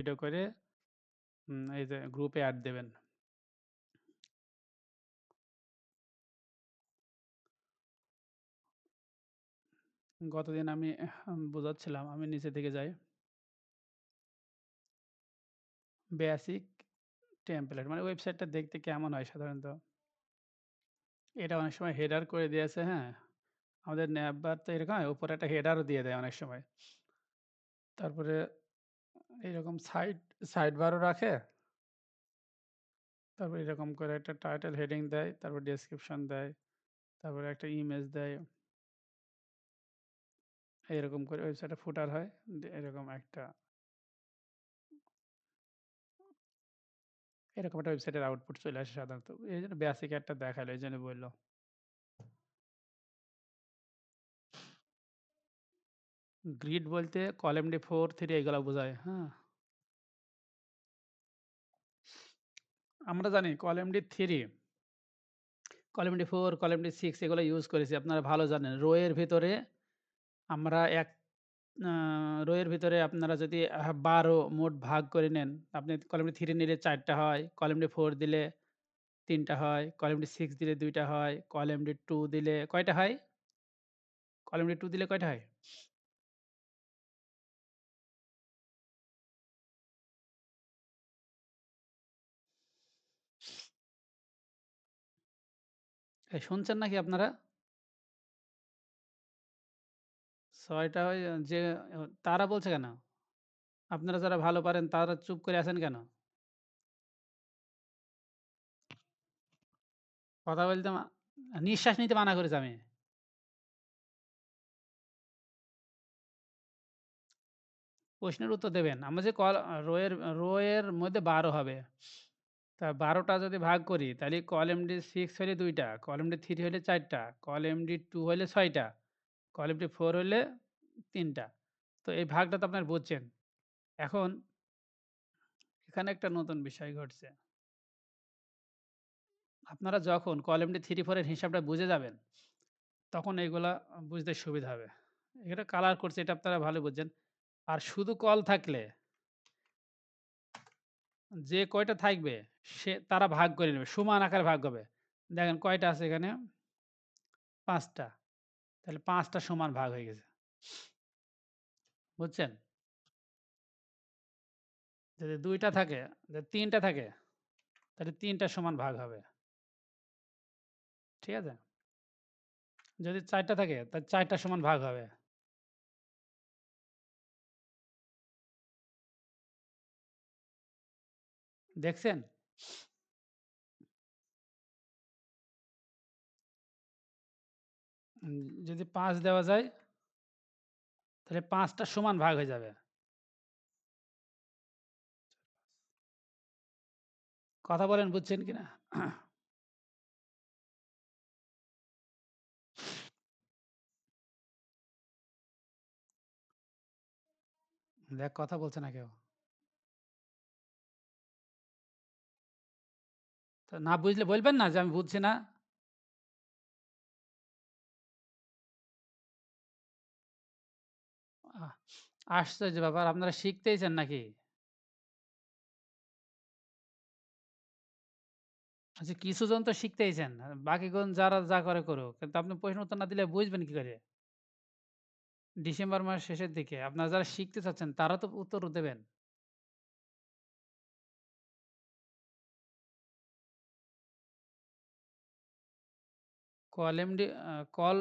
Video করে এই যে গ্রুপে অ্যাড দেবেন। গতদিন আমি বোঝাচ্ছিলাম, আমি নিচে থেকে যাই। বেসিক টেমপ্লেট মানে ওয়েবসাইটটা দেখতে কেমন হয় সাধারণত? এটা অনেক সময় হেডার করে দিয়েছে, হ্যাঁ? আমাদের ন্যাপবার তো এরকম হয়, উপরে একটা হেডারও দিয়ে দেয় অনেক সময়। তারপরে এরকম সাইড বারও রাখে। তারপর এরকম করে একটা টাইটেল হেডিং দেয়, তারপর ডেসক্রিপশন দেয়, তারপরে একটা ইমেজ দেয়। এরকম করে ওয়েবসাইটে ফুটার হয়। এরকম একটা ওয়েবসাইটের আউটপুট চলে আসে সাধারণত। এইজন্য বেসিক একটা দেখাইলো, এইজন্য বলল। গ্রিড বলতে কলামডি 4, 3 এগুলা বোঝায়, হ্যাঁ? আমরা জানি কলামডি 3, কলামডি 4, কলামডি 6 এগুলো ইউজ করেছি। আপনারা ভালো জানেন। রো এর ভিতরে আমরা রো এর ভিতরে আপনারা যদি 12 মোট ভাগ করে নেন, আপনি কলামডি 3 নিলে 4 টা হয়, কলামডি 4 দিলে 3 টা হয়, কলামডি 6 দিলে 2 টা হয়, কলামডি 2 দিলে কয়টা হয়? কলামডি 2 দিলে কয়টা হয়? শুনছেন নাকি আপনারা? ৬ টা হয় যে তারা বলছে কেন? আপনারা যারা ভালো পারেন তারা চুপ করে আছেন কেন? কথা বলতে নিঃশ্বাস নিতে মানা করেছি আমি। প্রশ্নের উত্তর দেবেন। আমরা যে রো এর মধ্যে 12 হবে। তা ১২ টা যদি ভাগ করি তাহলে কলামডি 6 হইলে ২ টা, কলামডি 3 হইলে ৪ টা, কলামডি 2 হইলে ৬ টা, কলামডি 4 হইলে ৩ টা। তো এই ভাগটা তো আপনারা বুঝছেন। এখন এখানে একটা নতুন বিষয় ঘটছে। আপনারা যখন কলামডি 3, 4 এর হিসাবটা বুঝে যাবেন, তখন এগুলা বুঝতে সুবিধা হবে। এটা কালার করছে, এটা আপনারা ভালো বুঝছেন। আর শুধু কল থাকলে যে কয়টা থাকবে তারা ভাগ করে নেবে। সমান আকারে ভাগ হবে। দেখেন কয়টা আছে এখানে? ৫ টা। তাহলে ৫ টা সমান ভাগ হয়ে গেছে। বুঝছেন? যদি ২ টা থাকে, যদি ৩ টা থাকে, তাহলে ৩ টা সমান ভাগ হবে। ঠিক আছে? যদি ৪ টা থাকে, তাহলে ৪ টা সমান ভাগ হবে। দেখছেন? যদি ৫ দেওয়া যায়, তাহলে ৫ টা সমান ভাগ হয়ে যাবে। কথা বলেন, বুঝছেন কিনা? দেখ, কথা বলছে না কেউ। তো না বুঝলে বলবেন না যে আমি বুঝছি না। আহ আশ্চর্য ব্যাপার, আপনারা শিখতেইছেন নাকি? আচ্ছা, কিছুজন তো শিখতেইছেন। বাকিজন যারা যা করে করুক। কিন্তু আপনি প্রশ্ন উত্তর না দিলে বুঝবেন কি করে? ডিসেম্বর মাস শেষের দিকে আপনারা যারা শিখতে চাচ্ছেন তারা তো উত্তর দেবেন। কল এমডি কল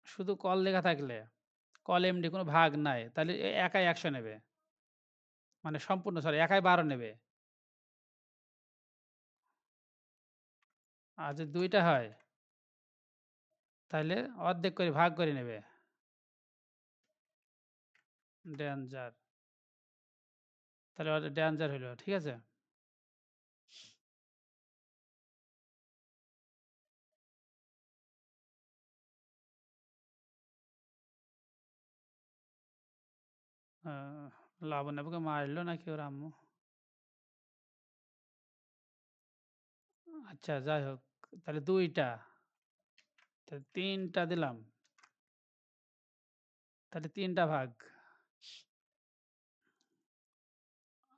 শুধু কল লেখা থাকলে, কল এমডি কোনো ভাগ নাই। তাহলে একাই ১০০ নেবে। মানে সম্পূর্ণ সরি একাই ১২ নেবে। আর যদি ২ টা হয় তাইলে অর্ধেক করে ভাগ করে নেবে। ডেঞ্জার। তাহলে ডেঞ্জার হইলো। ঠিক আছে? আ লাবণ্য আপুকে মারলো নাকি ওর আম্মু? আচ্ছা, যাই হোক। তাহলে ২ টা। তাহলে ৩ টা দিলাম। তাহলে ৩ টা ভাগ।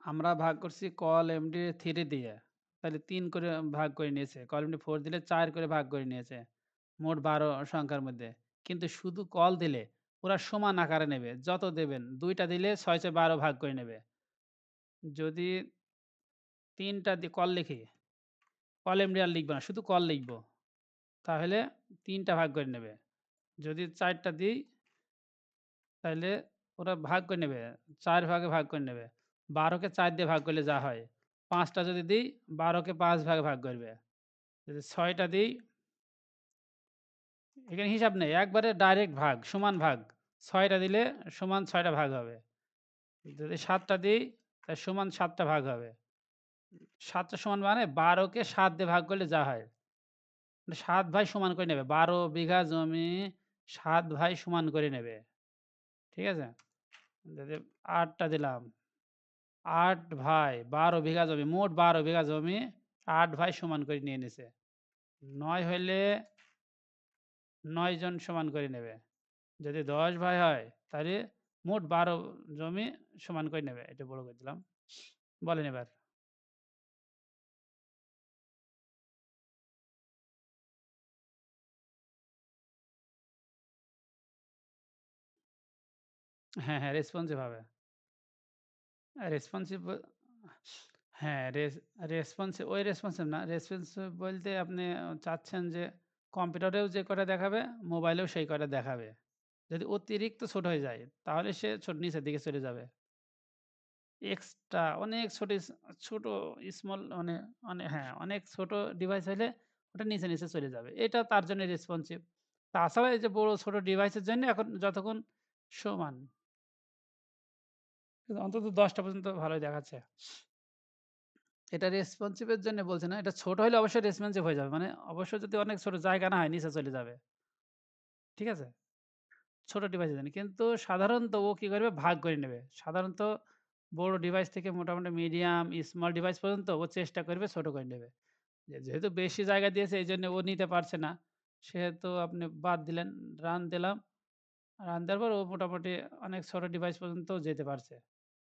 আমরা ভাগ করছি কল এমডি 3 দিয়ে। তাহলে ৩ করে ভাগ করে নিয়েছে। কল এমডি 4 দিলে ৪ করে ভাগ করে নিয়েছে। মোট ১২ সংখ্যার মধ্যে। কিন্তু শুধু কল দিলে ওরা সমান আকারে নেবে। যত দেবেন ২ টা দিলে ৬/১২ ভাগ করে নেবে। যদি ৩ টা কল লিখি, কল এমডি আর লিখব না, শুধু কল লিখব। তাহলে ৩ টা ভাগ করে নেবে। যদি ৪ টা দিই তাইলে ওরা ভাগ করে নেবে। ৪ ভাগে ভাগ করে নেবে। ১২ কে ৪ দিয়ে ভাগ করলে যা হয়। ৫ টা যদি দিই ১২ কে ৫ ভাগে ভাগ করবে। যদি ৬ টা দিই, এখানে হিসাব নেই। একবারে ডাইরেক্ট ভাগ, সমান ভাগ। ৬ টা দিলে সমান ৬ টা ভাগ হবে। যদি ৭ টা দিই তাহলে সমান ৭ টা ভাগ হবে। ৭ টা সমান মানে ১২ কে ৭ দিয়ে ভাগ করলে যা হয়। মানে ৭ ভাই সমান করে নেবে। ১২ বিঘা জমি ৭ ভাই সমান করে নেবে। ঠিক আছে? যদি ৮ টা দিলাম, ৮ ভাই ১২ বিঘা জমি, মোট ১২ বিঘা জমি ৮ ভাই সমান করে নিয়ে নিছে। ৯ হইলে ৯ জন সমান করে নেবে। যদি ১০ ভাই হয় তাহলে মোট ১২ জমি সমান করে নেবে। এটা বড় করে দিলাম। বলেন এবার। হ্যাঁ, হ্যাঁ, রেসপন্সিভ হবে। রেসপন্সিভ হ্যাঁ, রেসপন্সিভ ওই রেসপন্সিভ না। রেসপন্সিভ বলতে আপনি চাচ্ছেন যে কম্পিউটারেও যে কয়টা দেখাবে, মোবাইলেও সেই কয়টা দেখাবে। যদি অতিরিক্ত ছোট হয়ে যায় তাহলে সে নিচের দিকে চলে যাবে। এক্সট্রা অনেক ছোট স্মল মানে হ্যাঁ, অনেক ছোট ডিভাইস হইলে ওটা নিচে চলে যাবে। এটা তার জন্য রেসপন্সিভ। তাছাড়া এই যে বড় ছোট ডিভাইসের জন্য এখন যতক্ষণ সমান। কিন্তু অন্তত ১০ টা পর্যন্ত ভালোই দেখাচ্ছে। এটা রেসপন্সিভ এর জন্য বলছি না। এটা ছোট হইলে অবশ্যই রেসপন্সিভ হয়ে যাবে। মানে অবশ্যই যদি অনেক ছোট জায়গা না হয় নিচে চলে যাবে। ঠিক আছে? ছোট ডিভাইসের জন্য। কিন্তু সাধারণত ও কি করবে ভাগ করে নেবে। সাধারণত বড় ডিভাইস থেকে মোটামুটি মিডিয়াম, স্মল ডিভাইস পর্যন্ত ও চেষ্টা করবে ছোট করে নেবে। যেহেতু বেশি জায়গা দিয়েছে এইজন্য ও নিতে পারছে না। সেহেতু আপনি বাদ দিলেন, রান দিলাম। রান দেওয়ার পর ও মোটামুটি অনেক ছোট ডিভাইস পর্যন্ত যেতে পারছে।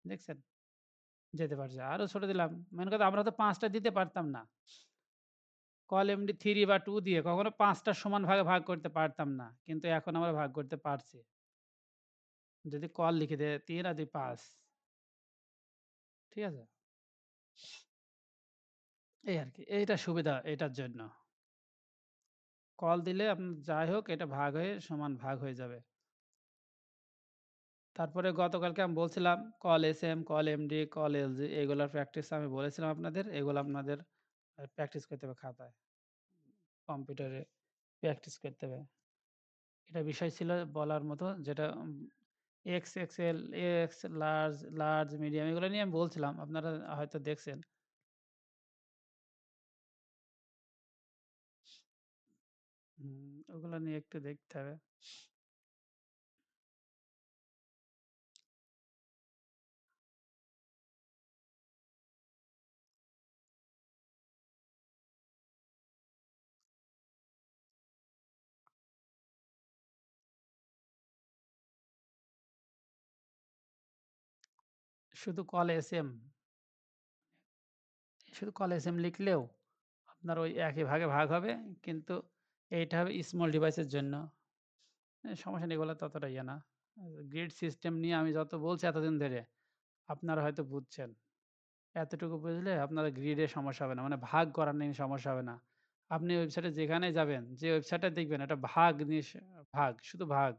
দেখছেন? যেতে পারছে। আরো ছোট দিলাম। মেন কথা আমরা তো ৫ টা দিতে পারতাম না। কল এমডি 3 বা 2 দিয়ে কখনো ৫ টা সমান ভাগে ভাগ করতে পারতাম না। কিন্তু এখন আমরা ভাগ করতে পারছি। যদি কল লিখে দেয় ৩ আর ২ ৫। ঠিক আছে? এই আরকি। এইটা সুবিধা এটার জন্য। কল দিলে আপনার যাই হোক এটা ভাগ হয়ে সমান ভাগ হয়ে যাবে। তারপরে গতকালকে আমি বলছিলাম call SM, call MD, call LG এগুলার প্র্যাকটিস আমি বলেছিলাম আপনাদের। এগুলো আপনাদের প্র্যাকটিস করতে হবে খাতায়। কম্পিউটারে প্র্যাকটিস করতে হবে। এটা বিষয় ছিল বলার মতো যেটা এক্সেল, এক্স, লার্জ, মিডিয়াম এগুলো নিয়ে আমি বলছিলাম। আপনারা হয়তো দেখছেন। ওগুলো নিয়ে একটু দেখতে হবে। শুধু কল এসএম, শুধু কল এসএম লিখলেও আপনার ওই একই ভাগে ভাগ হবে। কিন্তু এইটা হবে স্মল ডিভাইসের জন্য। সমস্যা নেই এগুলো ততটা ইয়ে না। গ্রিড সিস্টেম নিয়ে আমি যত বলছি এতদিন ধরে, আপনারা হয়তো বুঝছেন। এতটুকু বুঝলে আপনার গ্রিডের সমস্যা হবে না। মানে ভাগ করা নিয়ে সমস্যা হবে না। আপনি ওয়েবসাইটে যেখানেই যাবেন, যে ওয়েবসাইটে দেখবেন একটা ভাগ নিয়ে ভাগ, শুধু ভাগ।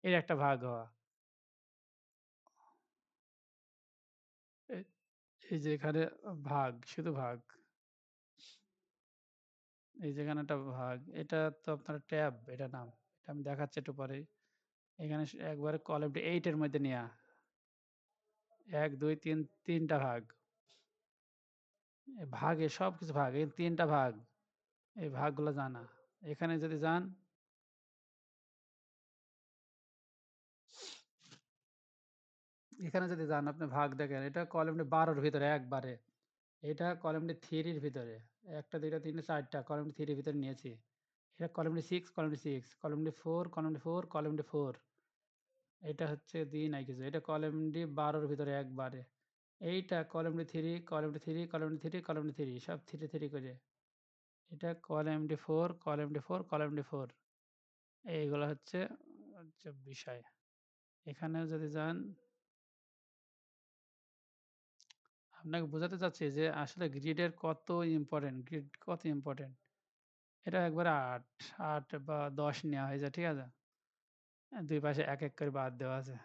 এর একটা ভাগ হওয়া। এই এই যে এখানে ভাগ, শুধু ভাগ। এই যেখানে একটা ভাগ, এটা তো আপনার ট্যাব, এটা নাম। এটা আমি দেখাচ্ছি একটু পরেই। এখানে একবারে কলামটি 8 এর মধ্যে নেয়া। ১, ২, ৩, ৩ টা ভাগ। ভাগে সবকিছু ভাগ। এই ৩ টা ভাগ। এই ভাগগুলো জানা। এখানে যদি যান, এখানে যদি যান আপনি ভাগ দেখেন, এটা কলামটি ১২ র ভিতরে একবারে। এটা কলামটি 3 এর ভিতরে। ১ টা ২ টা ৩ টা ৪ টা কলামটি 3 এর ভিতরে নিয়েছি। এটা কলামটি 6, কলামটি 6, কলামটি 4, কলামটি 4, কলামটি 4। এটা হচ্ছে দিই নাই কিছু। এটা কলামটি ১২ র ভিতরে একবারে। এইটা column-d3, column-d3, column-d3, column-d3 সব 3, 3 করে। এটা column-d4, column-d4, column-d4 এইগুলা হচ্ছে হচ্ছে বিষয়। এখানেও যদি যান আপনাকে বোঝাতে চাচ্ছি যে আসলে গ্রিডের কত ইম্পোর্টেন্ট, গ্রিড কত ইম্পোর্টেন্ট। এটা একবারে ৮, ৮ বা ১০ নেওয়া হয়েছে, ঠিক আছে? ২ পাশে ১, ১ করে বাদ দেওয়া আছে।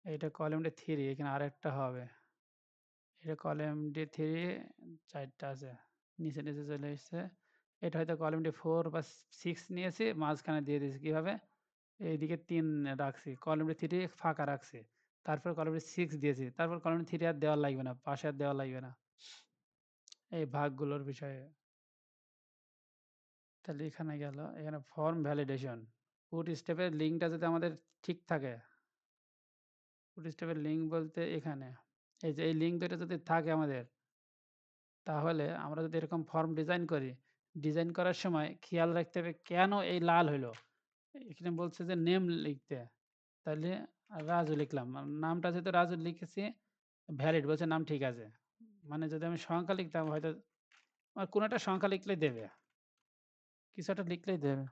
এইটা column-d3 এখানে আরেকটা হবে। এটা column-d3 ৪ টা আছে। নিচে, নিচে চলে এসছে। এটা হয়তো column-d4 বা 6 নিয়েছি, মাঝখানে দিয়ে দিয়েছি। কিভাবে? এইদিকে ৩ রাখছি। column-d3 ফাঁকা রাখছি। তারপর column-d6 দিয়েছি। তারপর column-d3 আর দেওয়া লাগবে না। পাশে আর দেওয়া লাগবে না। এই ভাগগুলোর বিষয়ে। তাহলে এখানে গেল। এখানে ফর্ম ভ্যালিডেশন। পুট স্টেপের লিঙ্কটা যদি আমাদের ঠিক থাকে, পুট স্টেপের লিঙ্ক বলতে এখানে। এই যে এই লিঙ্ক দুইটা যদি থাকে আমাদের, তাহলে আমরা যদি এরকম ফর্ম ডিজাইন করি, ডিজাইন করার সময় খেয়াল রাখতে হবে কেন এই লাল হইলো? এখানে বলছে যে নেম লিখতে। তাহলে রাজু লিখলাম। নামটা যেহেতু রাজু লিখেছি, ভ্যালিড বলছে নাম ঠিক আছে। মানে যদি আমি সংখ্যা লিখতাম হয়তো কোনো একটা সংখ্যা লিখলেই দেবে। কিছু একটা লিখলেই দেবে।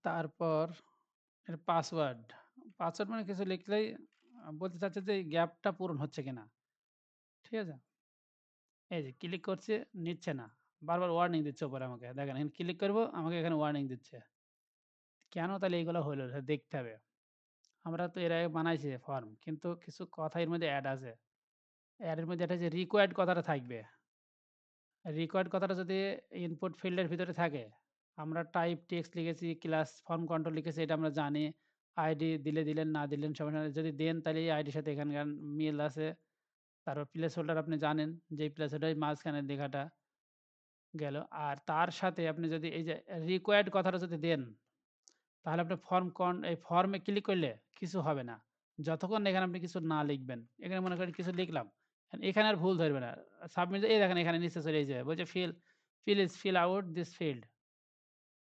তারপর এর পাসওয়ার্ড। পাসওয়ার্ড মানে কিছু লিখলেই বলতে চাচ্ছে যে এই গ্যাপটা পূরণ হচ্ছে কিনা। ঠিক আছে? এই যে ক্লিক করছি, নিচ্ছে না। বারবার ওয়ার্নিং দিচ্ছে উপরে আমাকে। দেখেন এখানে ক্লিক করব, আমাকে এখানে ওয়ার্নিং দিচ্ছে। কেন তাহলে এগুলো হইল? সেটা দেখতে হবে। আমরা তো এর আগে বানাইছি ফর্ম। কিন্তু কিছু কথা এর মধ্যে এড আছে। এর মধ্যে একটা যে রিকোয়ার্ড কথাটা থাকবে। রিকোয়ার্ড কথাটা যদি ইনপুট ফিল্ডের ভিতরে থাকে, আমরা টাইপ টেক্সট লিখেছি, ক্লাস ফর্ম কন্ট্রোল লিখেছি, এটা আমরা জানি। আইডি দিলে দিলেন, না দিলেন সমস্যা নাই। যদি দেন তাহলে এই আইডির সাথে এখানকার মিল আছে। তারপর প্লেস হোল্ডার আপনি জানেন যে প্লেস হোল্ডার মাঝখানের লেখাটা গেল। আর তার সাথে আপনি যদি এই যে রিকোয়ার্ড কথাটা যদি দেন, তাহলে আপনি এই ফর্মে ক্লিক করলে কিছু হবে না। যতক্ষণ না এখানে আপনি কিছু না লিখবেন। এখানে মনে করেন কিছু লিখলাম। এখানে আর ভুল ধরবে না। সাবমিট এই দেখেন এখানে নিচে চলে এসেছে। বলছে ফিল আউট দিস ফিল্ড।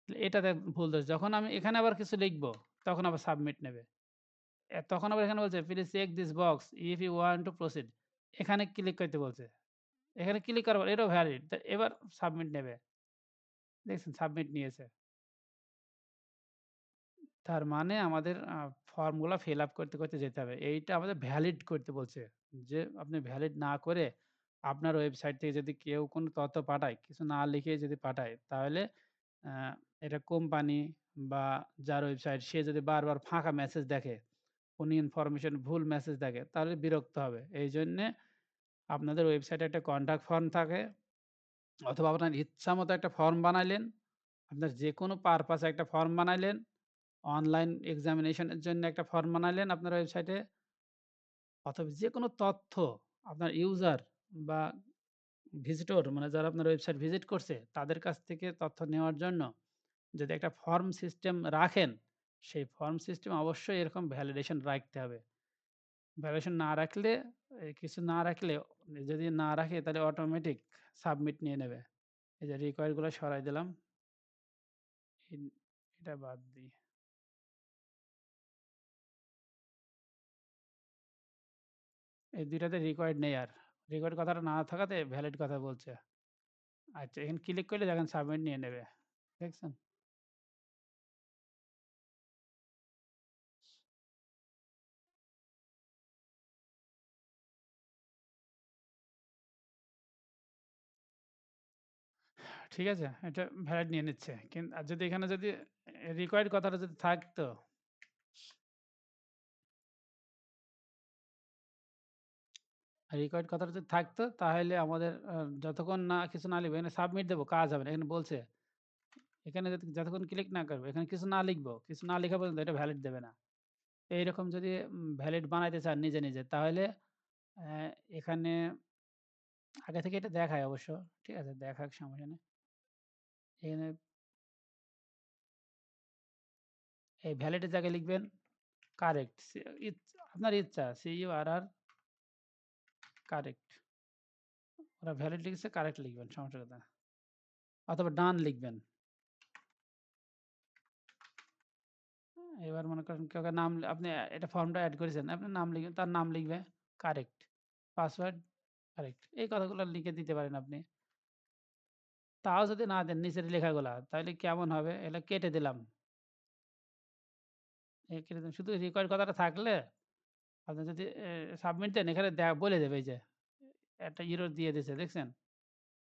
এটাতে ভুল ধরছে। যখন আমি এখানে আবার কিছু লিখব, তখন আবার সাবমিট নেবে। তখন আবার এখানে বলছে please check this box if you want to proceed. এখানে ক্লিক করতে বলছে। এখানে ক্লিক করার পর এটাও ভ্যালিড। এবার সাবমিট নেবে। দেখছেন সাবমিট নিয়েছে। তার মানে আমাদের ফর্মগুলা ফিল আপ করতে, করতে যেতে হবে। এইটা আমাদের ভ্যালিড করতে বলছে। যে আপনি ভ্যালিড না করে আপনার ওয়েবসাইট থেকে যদি কেউ কোনো তথ্য পাঠায়, কিছু না লিখে যদি পাঠায়, তাহলে আ এটা কোম্পানি বা যার ওয়েবসাইট সে যদি বারবার ফাঁকা মেসেজ দেখে, কোনো ইনফরমেশন ভুল মেসেজ দেখে, তাহলে বিরক্ত হবে। এইজন্যে আপনাদের ওয়েবসাইটে একটা কন্টাক্ট ফর্ম থাকে অথবা আপনার ইচ্ছামত একটা ফর্ম বানাইলেন। আপনার যেকোনো পারপাসে একটা ফর্ম বানাইলেন। অনলাইন এক্সামিনেশন এর জন্য একটা ফর্ম বানাইলেন আপনার ওয়েবসাইটে অথবা যেকোনো তথ্য আপনার ইউজার বা ভিজিটর মানে যারা আপনার ওয়েবসাইট ভিজিট করছে তাদের কাছ থেকে তথ্য নেওয়ার জন্য যদি একটা ফর্ম সিস্টেম রাখেন, সেই ফর্ম সিস্টেম অবশ্যই এরকম ভ্যালিডেশন রাখতে হবে। ভ্যালিডেশন না রাখলে কিছু না রাখলে যদি না রাখে তাহলে অটোমেটিক সাবমিট নিয়ে নেবে। এই যে রিকোয়ার গুলো সরাই দিলাম। এন এটা বাদ দিই। এই ২ টাতে রিকোয়ার্ড নেই আর। রিকোয়ার্ড কথাটা না থাকাতে ভ্যালিড কথা বলছে। আচ্ছা এখানে ক্লিক করলে দেখেন সাবমিট নিয়ে নেবে। দেখছেন? ঠিক আছে? এটা ভ্যালিড নিয়ে নিচ্ছে। আর যদি এখানে যদি রিকোয়ার্ড কথাটা যদি থাকতো, রিকোয়ার্ড কথাটা যদি থাকতো তাহলে আমাদের যতক্ষণ না কিছু না লিখবো এখানে সাবমিট দেব কাজ হবে না। এখানে বলছে এখানে যদি যতক্ষণ ক্লিক না করবো, এখানে কিছু না লিখবো, কিছু না লেখা পর্যন্ত এটা ভ্যালিড দেবে না। এইরকম যদি ভ্যালিড বানাইতে চান নিজে, নিজে তাহলে অ্যা এখানে আগে থেকে এটা দেখায় অবশ্য। ঠিক আছে? দেখাক সমস্যা নেই। এখানে এই ভ্যালিড এর জায়গায় লিখবেন কারেক্ট। আপনার ইচ্ছা CURR কারেক্ট। ওরা ভ্যালিড লিখেছে কারেক্ট লিখবেন সমস্যা কথা। অথবা ডান লিখবেন। এবার মনে করেন কেউ নাম আপনি এটা ফর্মটা এড করেছেন। আপনার নাম লিখবেন, তার নাম লিখবে কারেক্ট। Password correct. এই কথাগুলো লিখে দিতে পারেন আপনি। তাও যদি না দেন নিচের লেখাগুলা তাহলে কেমন হবে? এগুলা কেটে দিলাম। কেটে দিলাম। শুধু রিকোয়ার্ড কথাটা থাকলে আপনি যদি সাবমিট দেন এখানে বলে দেবে এই যে একটা ইরর দিয়ে দিয়েছে দেখছেন?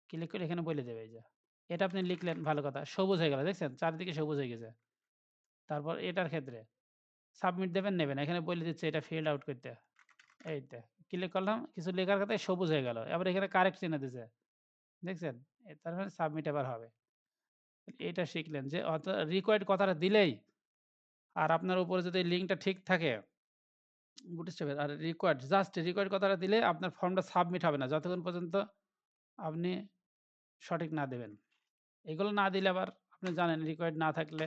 ক্লিক করে এখানে বলে দেবে এই যে। এটা আপনি লিখলেন ভালো কথা। সবুজ হয়ে গেল দেখছেন? চারিদিকে সবুজ হয়ে গেছে। তারপর এটার ক্ষেত্রে সাবমিট দেবেন নেবেন। এখানে বলে দিচ্ছে এটা ফিল্ড আউট করতে। এইটা। ক্লিক করলাম কিছু লেখার কথা সবুজ হয়ে গেল। এবার এখানে কারেক্ট চিহ্ন দিছে। দেখছেন? তার মানে সাবমিট এবার হবে। এটা শিখলেন যে রিকোয়ার্ড কথাটা দিলেই আর আপনার উপরে যদি লিঙ্কটা ঠিক থাকে বুটস্ট্র্যাপের আর জাস্ট রিকোয়ার্ড কথাটা দিলে আপনার ফর্মটা সাবমিট হবে না যতক্ষণ পর্যন্ত আপনি সঠিক না দেবেন। এগুলো না দিলে আবার আপনি জানেন রিকোয়ার্ড না থাকলে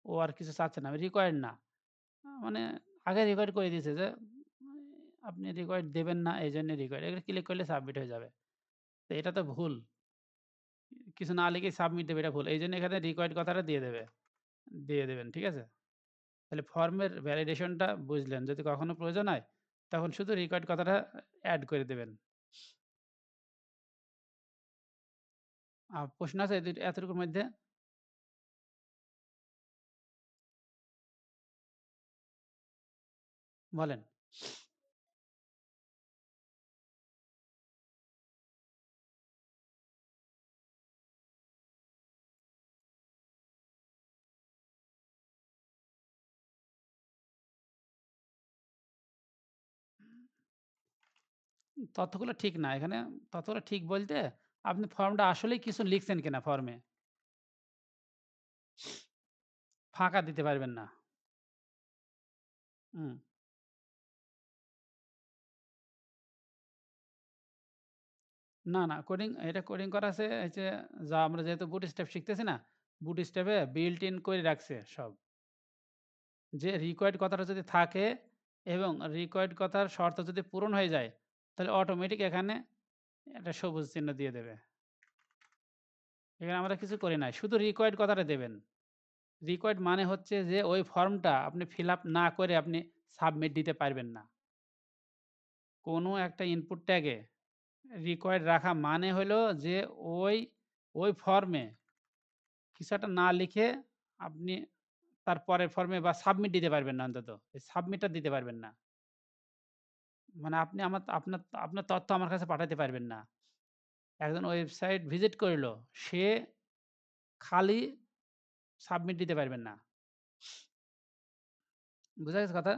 ও আর কিছু চাচ্ছে না। রিকোয়ার্ড না। মানে আগে রিকোয়ার্ড করে দিয়েছে যে আপনি রিকোয়ার্ড দেবেন না এইজন্য রিকোয়ার্ড। এগুলো ক্লিক করলে সাবমিট হয়ে যাবে। তো এটা তো ভুল। কিছু না লিখেই সাবমিট দেবে এটা ভুল। এইজন্য এখানে রিকোয়ার্ড কথাটা দিয়ে দেবে। দিয়ে দেবেন। ঠিক আছে? তাহলে ফর্মের ভ্যালিডেশনটা বুঝলেন। যদি কখনো প্রয়োজন হয় তখন শুধু রিকোয়ার্ড কথাটা এড করে দেবেন। প্রশ্ন আছে এতটুকুর মধ্যে? বলেন। তথ্যগুলো ঠিক না। এখানে তথ্যগুলো ঠিক বলতে আপনি ফর্মটা আসলেই কিছু লিখছেন কিনা ফর্মে। ফাঁকা দিতে পারবেন না। হুম। না, না এটা কোডিং করা আছে এই যে যা আমরা যেহেতু বুটস্ট্র্যাপ শিখতেছি না? বুটস্ট্র্যাপে বিল্ট ইন করে রাখছে সব। যে রিকোয়ার্ড কথাটা যদি থাকে এবং রিকোয়ার্ড কথার শর্ত যদি পূরণ হয়ে যায় তাহলে অটোমেটিক এখানে একটা সবুজ চিহ্ন দিয়ে দেবে। এখানে আমরা কিছু করি নাই। শুধু রিকোয়ার্ড কথাটা দেবেন। রিকোয়ার্ড মানে হচ্ছে যে ওই ফর্মটা আপনি ফিল আপ না করে আপনি সাবমিট দিতে পারবেন না। কোনো একটা ইনপুট ট্যাগে রিকোয়ার্ড রাখা মানে হলো যে ওই, ওই ফর্মে কিছু একটা না লিখে আপনি তার পরের ফর্মে বা সাবমিট দিতে পারবেন না অন্তত। এই সাবমিটটা দিতে পারবেন না। মানে আপনি আপনার তথ্য আমার কাছে পাঠাতে পারবেন না। একজন ওয়েবসাইট ভিজিট করিল, সে খালি সাবমিট দিতে পারবেন না। বুঝা গেছে কথা?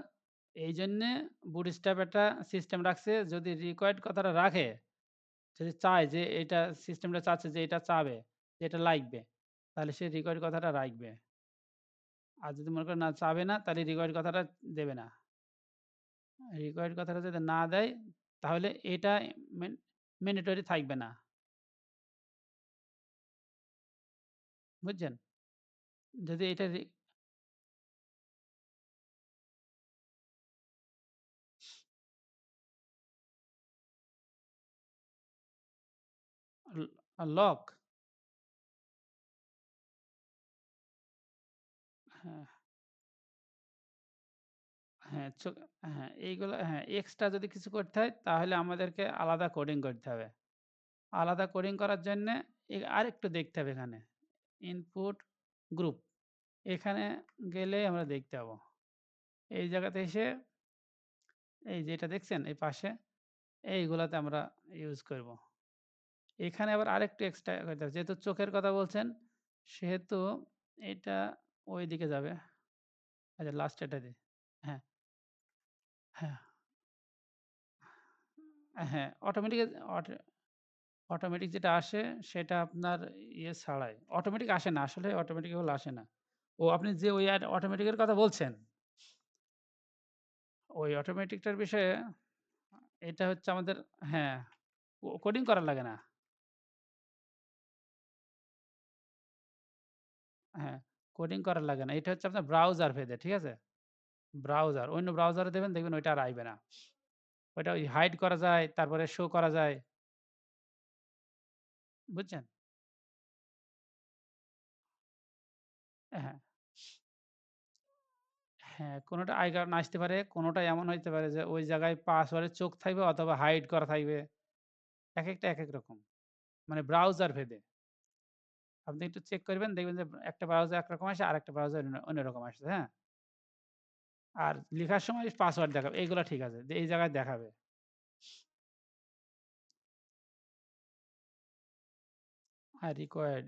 এইজন্যে বুটস্ট্র্যাপ একটা সিস্টেম রাখছে যদি রিকোয়ার্ড কথাটা রাখে, যদি চায় যে এটা সিস্টেমটা চাচ্ছে যে এটা চাবে, যে এটা লাগবে, তাহলে সে রিকোয়ার্ড কথাটা রাখবে। আর যদি মনে করে না চাবে না তাহলে রিকোয়ার্ড কথাটা দেবে না। রিকোয়ার্ড কথাটা যদি না দেয় তাহলে এটা ম্যান্ডেটরি থাকবে না। বুঝছেন? যদি এটা লক হ্যাঁ, হ্যাঁ, হ্যাঁ, এইগুলো হ্যাঁ, এক্সট্রা যদি কিছু করতে হয় তাহলে আমাদেরকে আলাদা কোডিং করতে হবে। আলাদা কোডিং করার জন্যে আরেকটু দেখতে হবে এখানে। Input group. এখানে গেলেই আমরা দেখতে পাবো। এই জায়গাতে এসে এই যে এটা দেখছেন এই পাশে এইগুলাতে আমরা ইউজ করব। এখানে আবার আরেকটু এক্সট্রা করতে হবে। যেহেতু চোখের কথা বলছেন সেহেতু এটা ওইদিকে যাবে। আচ্ছা লাস্ট এটা দিই। হ্যাঁ, হ্যাঁ, হ্যাঁ, অটোমেটিক যেটা আসে সেটা আপনার ইয়ে ছাড়াই। অটোমেটিক আসে না। আসলে অটোমেটিক এগুলো আসে না। ও আপনি যে ওই অটোমেটিকের কথা বলছেন, ওই অটোমেটিকটার বিষয়ে এটা হচ্ছে আমাদের হ্যাঁ, কোডিং করা লাগে না। হ্যাঁ, কোডিং করা লাগে না। এটা হচ্ছে আপনার ব্রাউজার ভেদে, ঠিক আছে? ব্রাউজার। অন্য ব্রাউজারে দেবেন দেখবেন ওইটা আর আইবে না। ওইটা ওই হাইড করা যায়, তারপরে শো করা যায়। বুঝছেন? হ্যাঁ, হ্যাঁ, কোনোটা আই কার্ড আসতে পারে, কোনোটা এমন হইতে পারে যে ওই জায়গায় পাসওয়ার্ডের চোখ থাকবে অথবা হাইড করা থাকবে। একেকটা একেক রকম। মানে ব্রাউজার ভেদে। আপনি একটু চেক করবেন দেখবেন যে একটা ব্রাউজার একরকম আসে আরেকটা ব্রাউজার অন্যরকম আসছে, হ্যাঁ? আর লিখার সময় পাসওয়ার্ড দেখাবে। এইগুলা ঠিক আছে। যে এই জায়গায় দেখাবে। আর রিকোয়ার্ড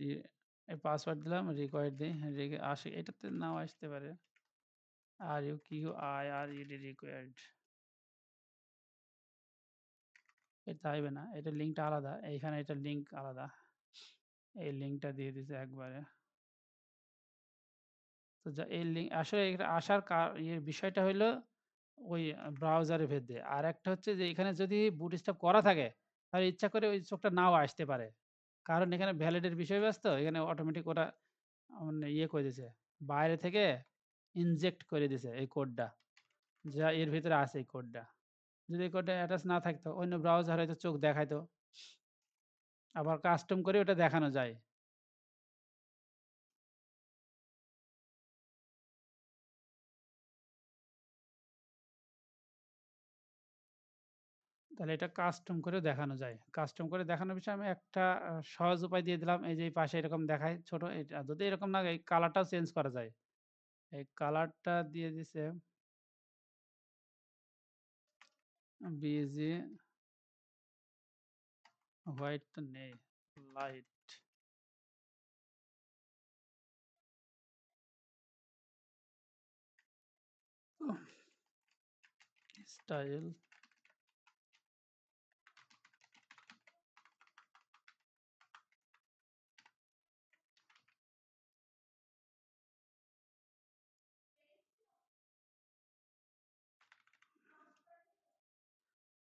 পাসওয়ার্ড দিলাম, রিকোয়ার্ড দেই। আসে এটাতে নাও আসতে পারে। RUQIRED required. এটা আইবে না। এটার লিঙ্কটা আলাদা। এইখানে এটার লিঙ্ক আলাদা। এই লিঙ্কটা দিয়ে দিছে একবারে। তো এই আসলে এটা আসার বিষয়টা হইলো ওই ব্রাউজারে ভেদে। আরেকটা হচ্ছে যে এখানে যদি বুটস্ট্র্যাপ করা থাকে, তাহলে ইচ্ছা করে ওই চোখটা নাও আসতে পারে। কারণ এখানে ভ্যালিডের বিষয়বস্তু এখানে অটোমেটিক ওরা মানে ইয়ে করে দিছে। বাইরে থেকে ইনজেক্ট করে দিছে এই কোডটা। যা এর ভিতরে আছে এই কোডটা। যদি এই কোডটা অ্যাটাচ না থাকতো অন্য ব্রাউজার হয়তো চোখ দেখাইতো। আবার কাস্টম করে ওটা দেখানো যায়। তাহলে এটা কাস্টম করে দেখানো যায়। কাস্টম করে দেখানোর বিষয়ে আমি একটা সহজ উপায় দিয়ে দিলাম। এই যে এই পাশে এরকম দেখায় ছোট এটা যদি এরকম না এই কালারটাও চেঞ্জ করা যায়। এই কালারটা দিয়ে দিছে বিজি হোয়াইট তো নেই। লাইট স্টাইল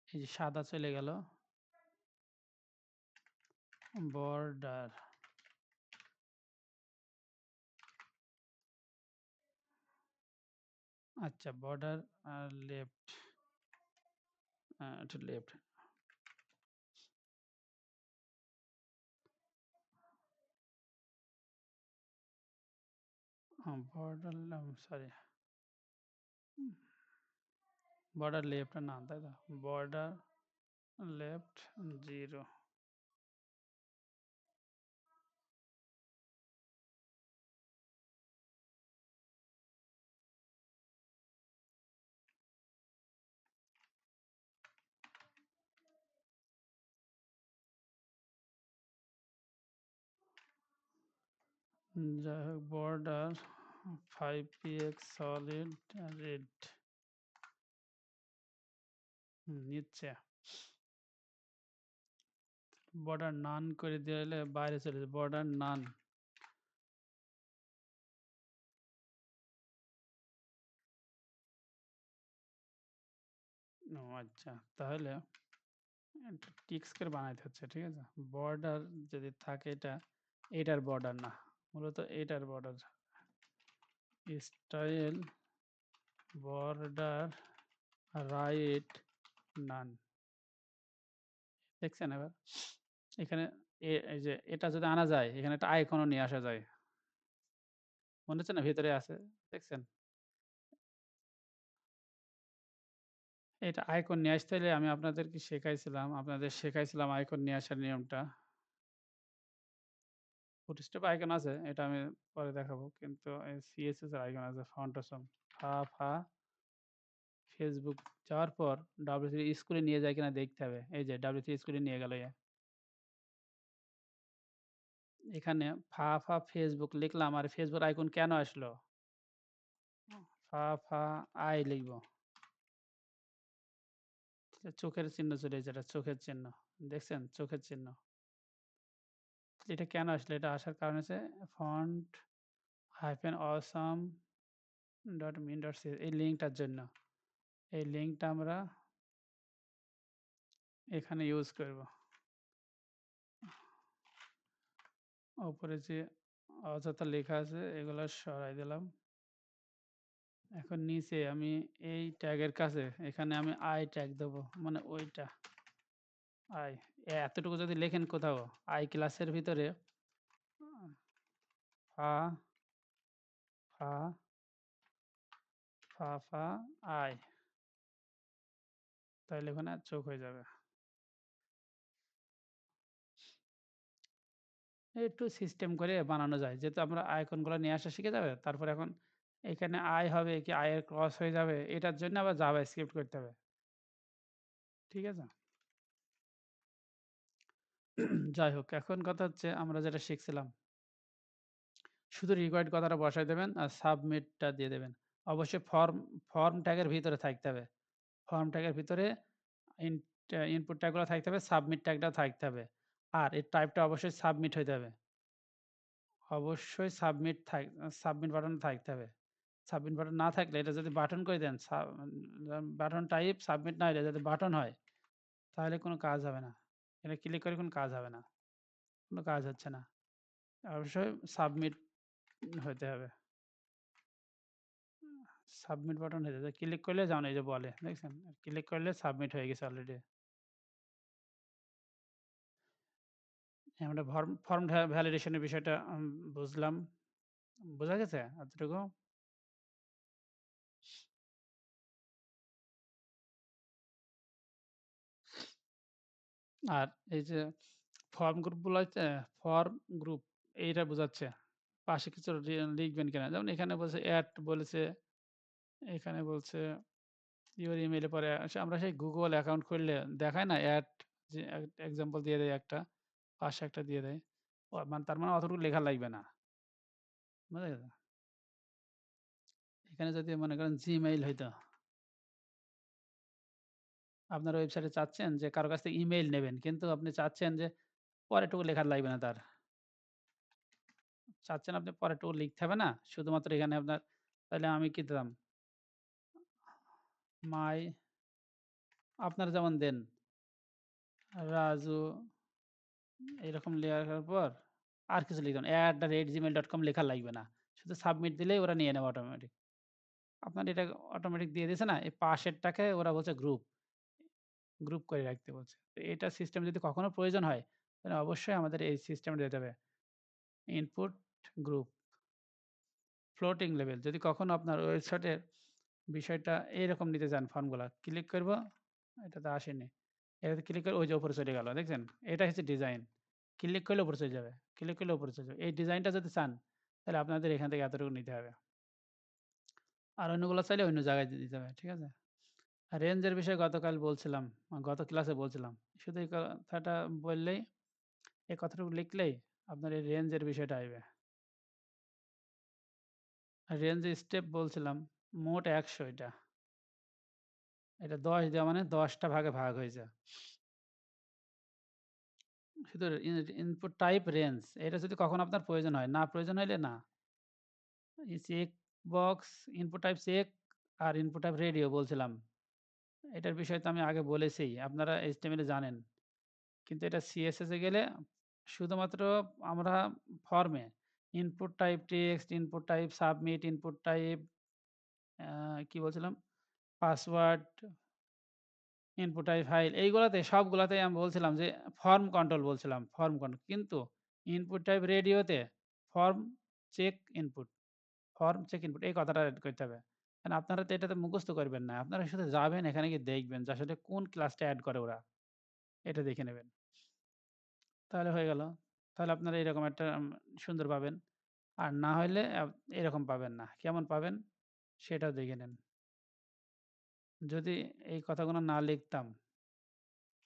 এই যে সাদা চলে গেল। বর্ডার আচ্ছা বর্ডার লেফট এটা left border sorry border left না তাই তো বর্ডার লেফট 0 যাই হোক বর্ডার 5px সলিড রেড নিচ্ছে বর্ডার নান করে দিলে বাইরে চলে যায় বর্ডার নান ও আচ্ছা তাহলে টিক্স করে বানাইতে হচ্ছে ঠিক আছে বর্ডার যদি থাকে এটা এটার বর্ডার না মূলত এটার বর্ডার স্টাইল বর্ডার রাইট নান দেখছেন এবার এখানে এই যে এটা যদি আনা যায় এখানে একটা আইকনও নিয়ে আসা যায় মনে হচ্ছে না ভিতরে আছে দেখছেন এটা আইকন নিয়ে আসতে হলে আমি আপনাদের শেখাইছিলাম আইকন নিয়ে আসার নিয়মটা ফুটস্টেপ আইকন আছে এটা আমি পরে দেখাবো কিন্তু সিএসএস এর আইকন আছে ফাউন্ডেশন ফা ফা ফেসবুক যাওয়ার পর ডাব্লিউ3 স্কুলে নিয়ে যায় কিনা দেখতে হবে এই যে ডাব্লিউ3 স্কুলে নিয়ে গেল এখানে ফা ফা ফেসবুক লিখলাম আর ফেসবুক আইকন কেন আসলো ফা ফা আই লিখবো চোখের চিহ্ন চলে এসেছে এটা চোখের চিহ্ন দেখছেন চোখের চিহ্ন এটা কেন আসলো এটা আসার কারণ হচ্ছে font hyphen awesome dot min dot C এই লিঙ্কটার জন্য এই লিঙ্কটা আমরা এখানে ইউজ করব ওপরে যে অযথা লেখা আছে এগুলো সরাই দিলাম এখন নিচে আমি এই ট্যাগের কাছে এখানে আমি আই ট্যাগ দেবো মানে ওইটা আই এতটুকু যদি লেখেন কোথাও আই ক্লাসের ভিতরে ফা, ফা, আই। তাইলে ওখানে চোখ হয়ে যাবে। একটু সিস্টেম করে বানানো যায়। যেহেতু আমরা আইকনগুলো নিয়ে আসা শিখে যাবে। তারপরে এখন এখানে আই হবে কি আই এর ক্রস হয়ে যাবে। এটার জন্য আবার জাভাস্ক্রিপ্ট করতে হবে। ঠিক আছে? যাই হোক এখন কথা হচ্ছে আমরা যেটা শিখছিলাম। শুধু রিকোয়ার্ড কথাটা বসায় দেবেন আর সাবমিটটা দিয়ে দেবেন। অবশ্যই ফর্ম ট্যাগের ভিতরে থাকতে হবে। ফর্ম ট্যাগের ভিতরে ইনপুট ট্যাগগুলো থাকতে হবে, সাবমিট ট্যাগটাও থাকতে হবে। আর এর টাইপটা অবশ্যই সাবমিট হইতে হবে। অবশ্যই সাবমিট বাটন থাকতে হবে। সাবমিট বাটন না থাকলে এটা যদি বাটন করে দেন, বাটন টাইপ সাবমিট না হলে যদি বাটন হয় তাহলে কোনো কাজ হবে না। এটা ক্লিক করে কোনো কাজ হবে না। কোনো কাজ হচ্ছে না। অবশ্যই সাবমিট হইতে হবে। সাবমিট বাটন হয়ে যাবে। ক্লিক করলে যেমন এই যে বলে, দেখছেন? ক্লিক করলে সাবমিট হয়ে গেছে অলরেডি। আমরা ফর্ম ভ্যালিডেশন এর বিষয়টা বুঝলাম। বোঝা গেছে এতটুকু? আর এই যে ফর্ম গ্রুপগুলো হচ্ছে ফর্ম গ্রুপ এইটা বোঝাচ্ছে। পাশে কিছু লিখবেন কিনা। যেমন এখানে বলছে এড বলেছে, এখানে বলছে ইওর ইমেইলে পরে আমরা সেই Google অ্যাকাউন্ট খুললে দেখায় না এড যে এক্সাম্পল দিয়ে দেয় একটা, পাশে একটা দিয়ে দেয়। মানে তার মানে অতটুকু লেখা লাগবে না। বুঝা গেছে? এখানে যদি মনে করেন Gmail হইতো, আপনার ওয়েবসাইটে চাচ্ছেন যে কারো কাছ থেকে ইমেইল নেবেন। কিন্তু আপনি চাচ্ছেন যে পরেরটুকু লেখা লাগবে না তার। চাচ্ছেন আপনি পরেরটুকু লিখতে হবে না। শুধুমাত্র এখানে আপনার তাইলে আমি কি দিলাম? মাই আপনারা যেমন দেন রাজু এরকম লেখার পর আর কিছু লিখবেন @gmail.com লেখা লাগবে না। শুধু সাবমিট দিলেই ওরা নিয়ে নেবে অটোমেটিক। আপনার এটা অটোমেটিক দিয়ে দিয়েছে না? এই পাশেরটাকে ওরা বলছে গ্রুপ করে রাখতে বলছে। তো এটা সিস্টেম যদি কখনো প্রয়োজন হয়, তাহলে অবশ্যই আমাদের এই সিস্টেমটা দিতে হবে। ইনপুট গ্রুপ ফ্লোটিং লেভেল যদি কখনো আপনার ওয়েবসাইটের বিষয়টা এইরকম নিতে চান ফর্মগুলা, ক্লিক করব, এটাতে আসেনি। এটাতে ক্লিক করে ওই যে উপরে চলে গেল, দেখছেন? এটা হচ্ছে ডিজাইন। ক্লিক করলে উপরে চলে যাবে। ক্লিক করলে উপরে চলে যাবে। এই ডিজাইনটা যদি চান, তাহলে আপনাদের এখান থেকে এতটুকু নিতে হবে। আর অন্যগুলো চাইলে অন্য জায়গায় দিতে হবে। ঠিক আছে? রেঞ্জের বিষয়ে গতকাল বলছিলাম, গত ক্লাসে বলছিলাম। শুধু এই কথাটা বললেই, এই কথাটুকু লিখলেই আপনার এই রেঞ্জের বিষয়টা আসবে। রেঞ্জ স্টেপ বলছিলাম, মোট ১০০ এটা। এটা ১০ দেওয়া মানে ১০ টা ভাগে ভাগ হয়েছে। শুধু ইনপুট টাইপ রেঞ্জ এটা যদি কখনো আপনার প্রয়োজন হয়, না প্রয়োজন হইলে না। এই check box, input type check আর ইনপুট টাইপ রেডিও বলছিলাম। এটার বিষয়ে তো আমি আগে বলেছি। আপনারা HTML এ জানেন। কিন্তু এটা CSS এ গেলে শুধুমাত্র আমরা ফর্মে input type text, input type submit, input type কি বলছিলাম? পাসওয়ার্ড, ইনপুট টাইপ ফাইল এইগুলাতে সবগুলাতেই আমি বলছিলাম যে ফর্ম কন্ট্রোল বলছিলাম, ফর্ম কন্ট্রোল। কিন্তু ইনপুট টাইপ রেডিওতে form check input, form check input এই কথাটা এড করতে হবে। কারণ আপনারা তো এটাতে মুখস্থ করবেন না। আপনারা শুধু যাবেন এখানে গিয়ে দেখবেন যে আসলে কোন ক্লাসটা এড করে ওরা। এটা দেখে নেবেন। তাহলে হয়ে গেল। তাহলে আপনারা এরকম একটা সুন্দর পাবেন। আর না হইলে এরকম পাবেন না। কেমন পাবেন সেটাও দেখে নেন। যদি এই কথাগুলো না লিখতাম,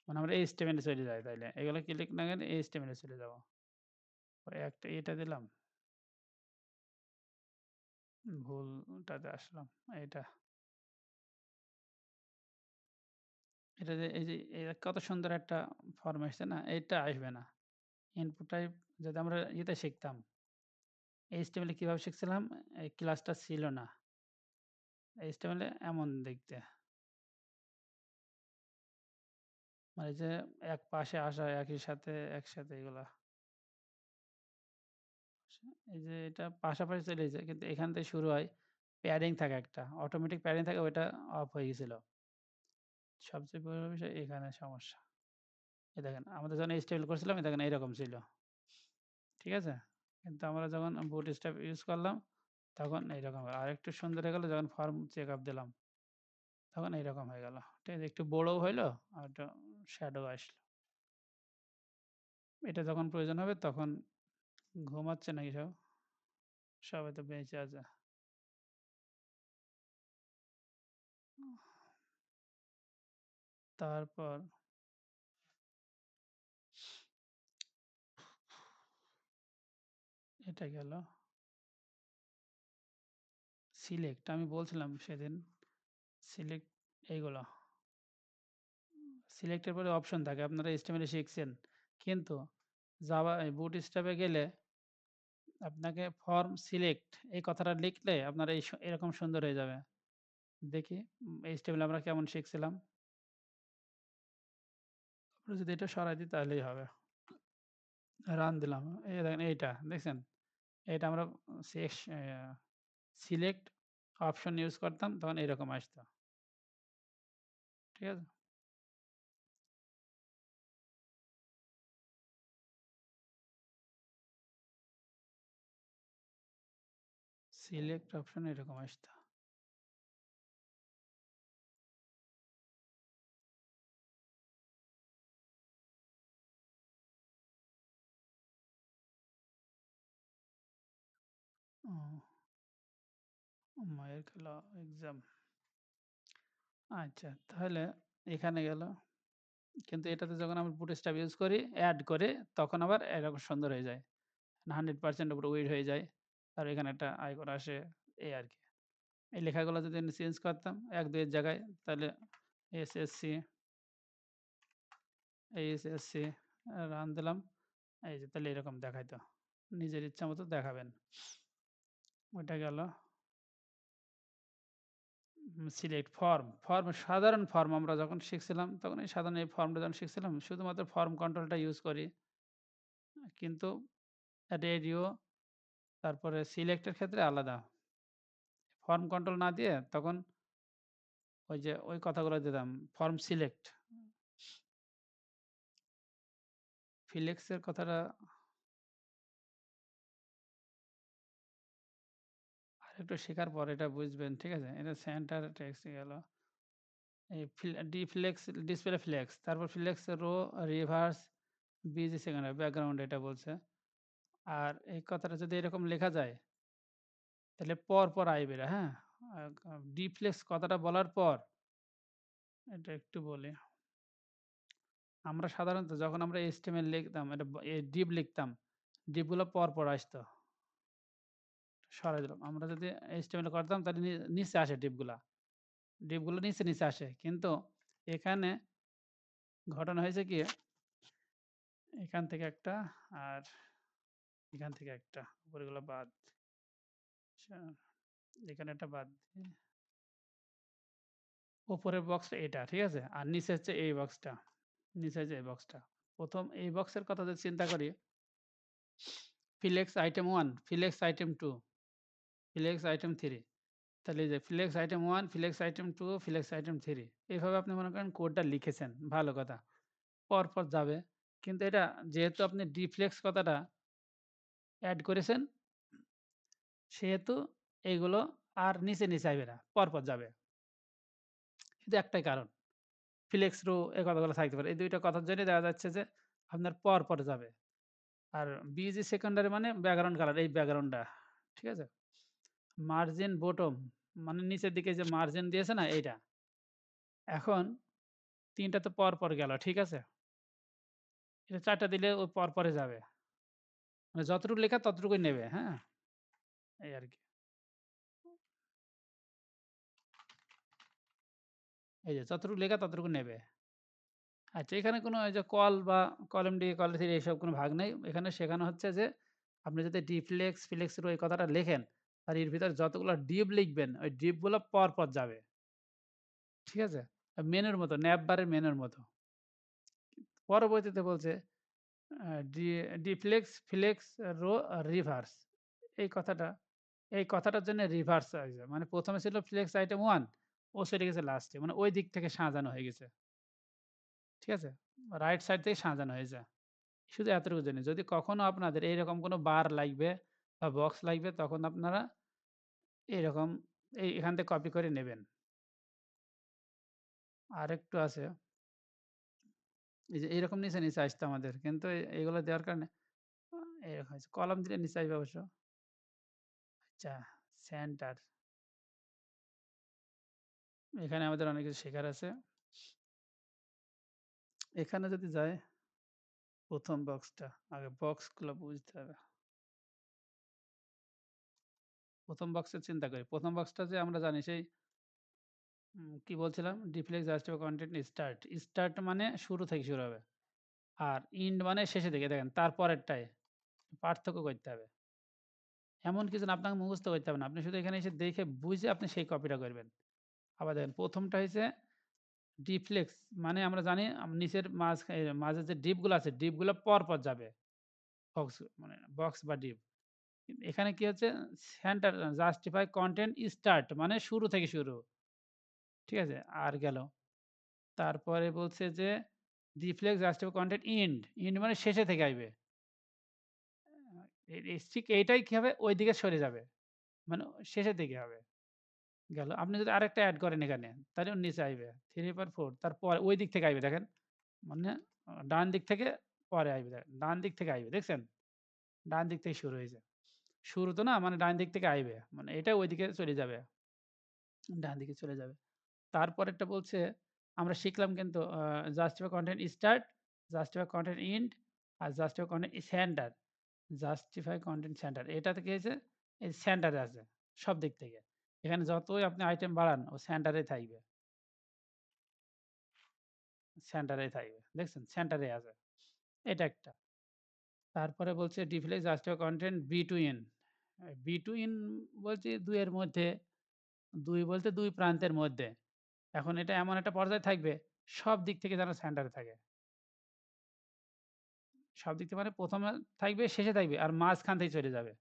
মানে আমরা HTML এ চলে যাই তাইলে। এগুলো ক্লিক না করে HTML এ চলে যাব। পরে একটা এটা দিলাম। ভুলটাতে আসলাম। এটা। এটা যে এই যে কত সুন্দর একটা ফর্ম এসছে না? এইটা আসবে না। ইনপুট টাইপ যদি আমরা ইয়েতে শিখতাম, HTML এ কিভাবে শিখছিলাম? এই ক্লাসটা ছিল না। HTML এ এমন দেখতে। মানে যে এক পাশে আসা একই সাথে একসাথে এগুলা। এই যে এটা পাশাপাশি চলে যায় কিন্তু এখান থেকে শুরু হয় প্যাডিং থাকে একটা। অটোমেটিক প্যাডিং থাকে ওইটা অফ হয়ে গেছিল। সবচেয়ে বড় বিষয় এখানে সমস্যা। এই দেখেন আমাদের যখন HTML করছিলাম এই দেখেন এইরকম ছিল। ঠিক আছে? কিন্তু আমরা যখন বুটস্ট্র্যাপ ইউজ করলাম তখন এইরকম হয়। আরেকটু সুন্দর হয়ে গেল যখন ফর্ম চেকআপ দিলাম, তখন এইরকম হয়ে গেল। ঠিক আছে? একটু বড়ও হইলো আর একটু শ্যাডো আসলো। এটা যখন প্রয়োজন হবে তখন ঘুমাচ্ছে নাকি সব? সবাই তো বেঁচে আছে। তারপর এটা গেল। সিলেক্ট আমি বলছিলাম সেদিন সিলেক্ট এইগুলো। সিলেক্টের পরে অপশন থাকে। আপনারা HTML এ শিখছেন। কিন্তু জাভা বুটস্ট্র্যাপ এ গেলে আপনাকে ফর্ম সিলেক্ট এই কথাটা লিখলে আপনার এরকম সুন্দর হয়ে যাবে। দেখি HTML আমরা কেমন শিখছিলাম। আমরা যদি এটা সরাই দিই তাহলেই হবে। রান দিলাম। এই দেখেন এইটা দেখছেন? এটা আমরা সেস অ্যা সিলেক্ট অপশন ইউজ করতাম তখন এরকম আসতো। ঠিক আছে? সিলেক্ট অপশন এরকম আসতো। ও মায়ের খেলা এক্সাম। আচ্ছা তাহলে এখানে গেল। কিন্তু এটাতে যখন আমরা বুটস্ট্র্যাপ ইউজ করি, এড করে তখন আবার এরকম সুন্দর হয়ে যায়। 100% উপরে উইড হয়ে যায়। আর এখানে একটা আইকন আসে এই আরকি। এই লেখাগুলো যদি আমি চেঞ্জ করতাম ১-২ এর জায়গায় তাহলে এসএসসি, এইচএসসি রান দিলাম। এই যে তাহলে এরকম দেখাইতো। নিজের ইচ্ছা মতো দেখাবেন। ওইটা গেল। সিলেক্ট ফর্ম, সাধারণ ফর্ম আমরা যখন শিখছিলাম তখন এই সাধারণ এই ফর্মটা যখন শিখছিলাম শুধুমাত্র ফর্ম কন্ট্রোলটা ইউজ করি। কিন্তু রেডিও তারপরে সিলেক্টের ক্ষেত্রে আলাদা। ফর্ম কন্ট্রোল না দিয়ে তখন ওই যে ওই কথাগুলো দিতাম। ফর্ম সিলেক্ট, ফিলেক্স এর কথাটা আরেকটু শেখার পর এটা বুঝবেন। ঠিক আছে? এটা সেন্টার টেক্সট গেল। এই ডিফ্লেক্স ডিসপ্লে ফ্লেক্স, তারপর flex row, reverse, BG secondary background এটা বলছে। আর এই কথাটা যদি এরকম লেখা যায় তাহলে পর আইবে না, হ্যাঁ? ডিফ্লেক্স কথাটা বলার পর এটা একটু বলি। আমরা সাধারণত যখন আমরা HTML লিখতাম এটা ডিভ লিখতাম, ডিভগুলো পর আসতো। সরাই দিলাম। আমরা যদি HTML করতাম তাহলে নিচে আসে ডিভগুলা। ডিভগুলো নিচে আসে। কিন্তু এখানে ঘটনা হয়েছে কি এখান থেকে একটা আর এখান থেকে একটা উপরেগুলো বাদ। আচ্ছা, এখানে একটা বাদ দিয়ে উপরের বক্সটা এটা, ঠিক আছে? আর নিচে হচ্ছে এই বক্সটা। নিচে যে এই বক্সটা। ১ম এই বক্সের কথা যদি চিন্তা করি, flex item 1, flex item 2, flex item 3। তাহলে এই যে flex item 1, flex item 2, flex item 3 এভাবে আপনি মনে করেন কোডটা লিখেছেন। ভালো কথা। পরপর যাবে। কিন্তু এটা যেহেতু আপনি ডিফ্লেক্স কথাটা এড করেছেন, সেহেতু এইগুলো আর নিচে আইবে না। পরপর যাবে। শুধু একটাই কারণ। ফ্লেক্স রো এই কথাগুলো থাকতে পারে। এই ২ টা কথার জন্যই দেখা যাচ্ছে যে আপনার পরপর যাবে। আর বিজি সেকেন্ডারি মানে ব্যাকগ্রাউন্ড কালার এই ব্যাকগ্রাউন্ডটা। ঠিক আছে? মার্জিন বটম মানে নিচের দিকে যে মার্জিন দিয়েছে না এইটা। এখন ৩ টা তো পরপর গেল। ঠিক আছে? এটা ৪ টা দিলে ও পরপরে যাবে। মানে যতটুকু লেখা ততটুকুই নেবে, হ্যাঁ? এই আরকি। এই যে যতটুকু লেখা ততটুকু নেবে। আচ্ছা এখানে কোনো এই যে কল বা কলাম ডি, কলাম থ্রি এসব কোনো ভাগ নেই। এখানে শেখানো হচ্ছে যে আপনি যদি ডিফ্লেক্স, ফিলেক্স রো এই কথাটা লেখেন, আর এর ভিতরে যতগুলো ডিভ লিখবেন ওই ডিভগুলো পরপর যাবে। ঠিক আছে? মেনুর মতো, ন্যাপবারের মেনুর মতো। পরবর্তীতে বলছে আ ডি ডিফ্লেক্স, ফিলেক্স, রো, রিভার্স। এই কথাটা এই কথাটার জন্য রিভার্স আসবে। মানে ১ম এ ছিল ফ্লেক্স আইটেম 1 ও চলে গেছে লাস্টে। মানে ওই দিক থেকে সাজানো হয়ে গেছে। ঠিক আছে? রাইট সাইড থেকে সাজানো হয়েছে। শুধু এতটুকু জানি। যদি কখনো আপনাদের এইরকম কোনো বার লাগবে বা বক্স লাগবে তখন আপনারা এইরকম এখান থেকে কপি করে নেবেন। আরেকটু আছে, এই যে এইরকম নিচে আসতো আমাদের। কিন্তু এগুলো দেওয়ার কারণে এরকম হয়েছে। কলম দিলে নিচে আসবে অবশ্য। আচ্ছা, সেন্টার। এখানে আমাদের অনেক কিছু শেখার আছে। এখানে যদি যাই, ১ম বক্সটা, আগে বক্সগুলো বুঝতে হবে। ১ম বক্সের চিন্তা করি। ১ম বক্সটা যে আমরা জানি সেই কি বলছিলাম? ডিফ্লেক্স জাস্টিফাই কনটেন্ট স্টার্ট। স্টার্ট মানে শুরু থেকে শুরু হবে। আর ইন্ড মানে শেষে থেকে দেখেন তার পরেরটায় পার্থক্য করতে হবে। এমন কিছু না আপনাকে মুখস্থ করতে হবে না। আপনি শুধু এখানে এসে দেখে বুঝে আপনি সেই কপিটা করবেন। আবার দেখেন ১ম টা হইছে ডিফ্লেক্স মানে আমরা জানি নিচের মাঝে যে ডিপগুলো আছে ডিপগুলো পরপর যাবে। বক্স মানে বক্স বা ডিপ। এখানে কি হচ্ছে সেন্টার জাস্টিফাই কনটেন্ট স্টার্ট মানে শুরু থেকে শুরু। ঠিক আছে? আর গেল। তারপরে বলছে যে ডিফ্লেক্স জাস্টিফাই কনটেন্ট ইন্ড। ইন্ড মানে শেষে থেকে আইবে। ঠিক এইটাই কি হবে? ওইদিকে সরে যাবে। মানে শেষের দিকে হবে। গেল। আপনি যদি আরেকটা এড করেন এখানে, তাহলে ওর নিচে আইবে। 3 পর 4 তারপরে ওই দিক থেকে আইবে দেখেন। মানে ডান দিক থেকে পরে আইবে দেখেন। ডান দিক থেকে আইবে। দেখছেন? ডান দিক থেকে শুরু হইছে। শুরু তো না মানে ডান দিক থেকে আইবে। মানে এটা ওইদিকে চলে যাবে। ডান দিকে চলে যাবে। তারপরেরটা বলছে আমরা শিখলাম কিন্তু justify content start, justify content end আর justify content center. Justify content center. এটাতে কি হয়েছে? এই সেন্টারে আছে সব দিক থেকে। এখানে যতই আপনি আইটেম বাড়ান ও সেন্টারেই থাকবে। সেন্টারেই থাকবে। দেখছেন? সেন্টারেই আছে। এটা একটা। তারপরে বলছে ডিফ্লেক্স জাস্টিফাই কনটেন্ট বিটুইন। বিটুইন বলতে ২ এর মধ্যে, ২ বলতে ২ প্রান্তের মধ্যে। এখন এটা এমন একটা পর্যায়ে থাকবে সব দিক থেকে যেন সেন্টারে থাকে। সব দিক থেকে মানে ১ম এ থাকবে, শেষে থাকবে আর মাঝখান থেকে চলে যাবে।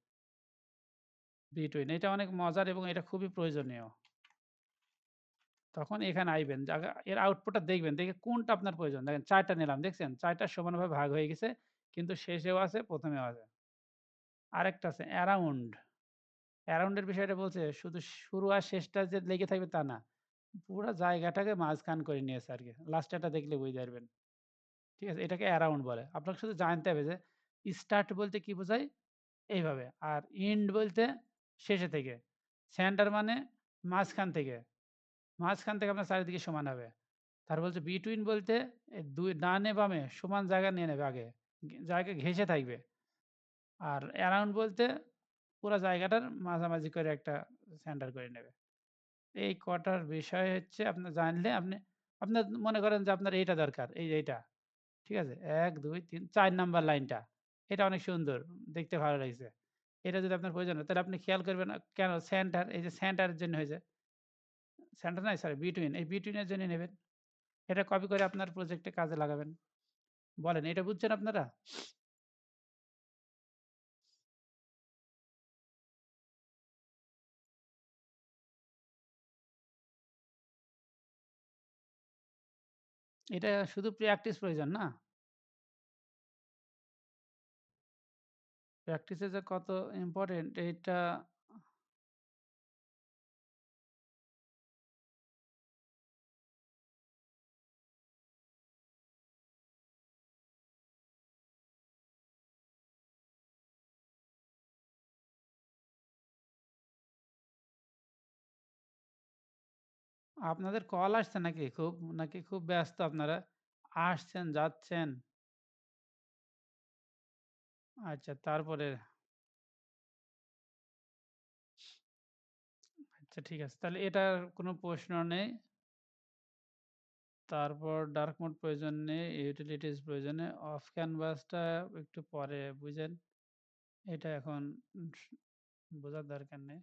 বিটুইন এটা অনেক মজার এবং এটা খুবই প্রয়োজনীয়। তখন এখানে আইবেন। এর আউটপুটটা দেখবেন। দেখে কোনটা আপনার প্রয়োজন। দেখেন ৪ টা নিলাম দেখছেন? ৪ টা সমানভাবে ভাগ হয়ে গেছে। কিন্তু শেষেও আছে, ১ম এও আছে। আরেকটা আছে অ্যারাউন্ড। অ্যারাউন্ড এর বিষয়টা বলছে শুধু শুরু আর শেষটা যে লেগে থাকবে তা না। পুরা জায়গাটাকে মাঝখান করে নিয়েছে আরকি। লাস্টেরটা দেখলে বুঝতে পারবেন। ঠিক আছে? এটাকে অ্যারাউন্ড বলে। আপনাকে শুধু জানতে হবে যে স্টার্ট বলতে কি বোঝায়? এইভাবে। আর এন্ড বলতে শেষে থেকে। সেন্টার মানে মাঝখান থেকে। মাঝখান থেকে আপনার চারিদিকে সমান হবে। তারপর বলছে বিটুইন বলতে ২ ডানে বামে সমান জায়গা নিয়ে নেবে আগে। জায়গা ঘেঁষে থাকবে। আর অ্যারাউন্ড বলতে পুরা জায়গাটার মাঝামাঝি করে একটা সেন্টার করে নেবে। এই কটার বিষয় হচ্ছে আপনার জানলে আপনার মনে করেন যে আপনার এইটা দরকার, এই যে এইটা। ঠিক আছে? ১, ২, ৩, ৪ নাম্বার লাইনটা। এটা অনেক সুন্দর। দেখতে ভালো লাগছে। এটা যদি আপনার প্রয়োজন হয় তাহলে আপনি খেয়াল করবেন কেন সেন্টার এই যে সেন্টারের জন্য হয়েছে। সেন্টার নয় সরি বিটুইন। এই বিটুইন এর জন্য নেবেন। এটা কপি করে আপনার প্রজেক্টে কাজে লাগাবেন। বলেন এটা বুঝছেন আপনারা? এটা শুধু প্র্যাকটিস প্রয়োজন না? প্র্যাকটিসে যে কত ইম্পোর্টেন্ট এইটা আপনাদের কল আসছে নাকি খুব? নাকি খুব ব্যস্ত আপনারা? আসছেন, যাচ্ছেন? আচ্ছা তারপরে আচ্ছা ঠিক আছে। তাহলে এটার কোনো প্রশ্ন নেই। তারপর ডার্ক মোড প্রয়োজন নেই, ইউটিলিটিস প্রয়োজন নেই। অফ ক্যানভাসটা একটু পরে বুঝেন। এটা এখন বোঝার দরকার নেই।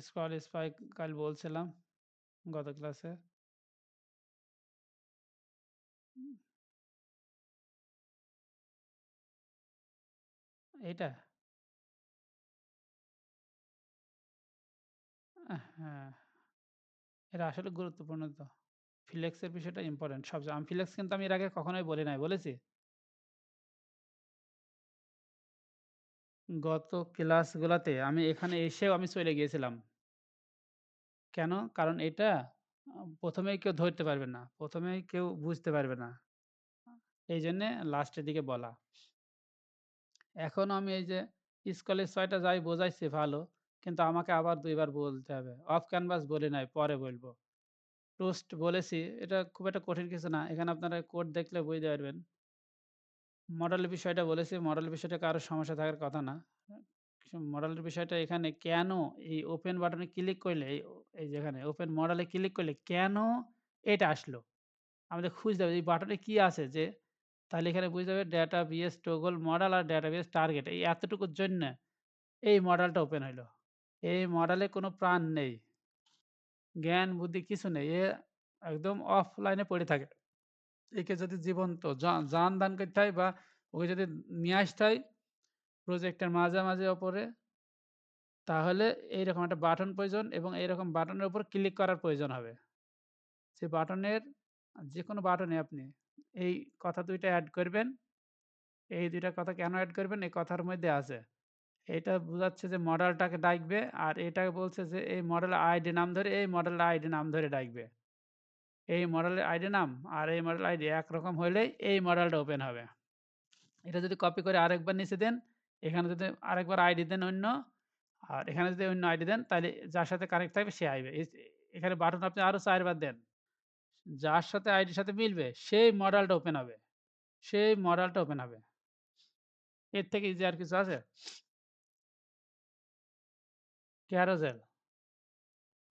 স্ক্রল স্পাইক কাল বলছিলাম গত ক্লাসে। এইটা? হ্যাঁ, এটা আসলে গুরুত্বপূর্ণ তো। ফ্লেক্স এর বিষয়টা ইম্পোর্টেন্ট সবচেয়ে। ফ্লেক্স কিন্তু আমি এর আগে কখনোই বলি নাই, বলেছি? গত ক্লাসগুলাতে আমি এখানে এসেও আমি চলে গিয়েছিলাম। কেন? কারণ এটা ১ম এই কেউ ধরতে পারবে না। ১ম এই কেউ বুঝতে পারবে না। এইজন্যে লাস্টের দিকে বলা। এখনো আমি এই যে স্কুলের ৬ টা যাই বোঝাইছি ভালো। কিন্তু আমাকে আবার ২ বার বলতে হবে। অফ ক্যানভাস বলি নাই, পরে বলব। টুস্ট বলেছি, এটা খুব একটা কঠিন কিছু না। এখানে আপনারা কোড দেখলে বুঝতে পারবেন। মডেলের বিষয়টা বলেছি, মডেলের বিষয়টা কারো সমস্যা থাকার কথা না। মডেলের বিষয়টা এখানে কেন এই ওপেন বাটনে ক্লিক করলে এই যেখানে ওপেন মডেলে ক্লিক করলে কেন এটা আসলো? আমাদের খুঁজতে হবে এই বাটনে কি আছে যে তাহলে এখানে বুঝতে হবে ডেটাবেস টগল মডেল আর ডেটাবেস টার্গেট এই এতটুকুর জন্যে এই মডেলটা ওপেন হইলো। এই মডেলে কোনো প্রাণ নেই। জ্ঞান বুদ্ধি কিছু নেই। এ একদম অফলাইনে পড়ে থাকে। একে যদি জীবন্ত জান দান করতে হয় বা ওকে যদি নিয়ে আসতে হয় প্রজেক্টের মাঝামাঝি ওপরে তাহলে এইরকম একটা বাটন প্রয়োজন এবং এইরকম বাটনের উপর ক্লিক করার প্রয়োজন হবে। সে বাটনের যেকোনো বাটনে আপনি এই কথা ২ টা এড করবেন। এই ২ টা কথা কেন এড করবেন? এই কথার মধ্যে আছে। এটা বুঝাচ্ছে যে মডেলটাকে ডাকবে আর এটা বলছে যে এই মডেলের আইডি নাম ধরে এই মডেলের আইডি নাম ধরে ডাকবে। এই মডেলের আইডি নাম আর এই মডেল আইডি একরকম হইলেই এই মডেলটা ওপেন হবে। এটা যদি কপি করে আরেকবার নিচে দেন, এখানে যদি আরেকবার আইডি দেন অন্য, আর এখানে যদি অন্য আইডি দেন তাইলে যার সাথে কানেক্ট থাকবে সে আইবে। এখানে বাটন আপনি আরো ৪ বার দেন। যার সাথে আইডির সাথে মিলবে সেই মডেলটা ওপেন হবে। সেই মডেলটা ওপেন হবে। এর থেকে ইজি আর কিছু আছে? Carousel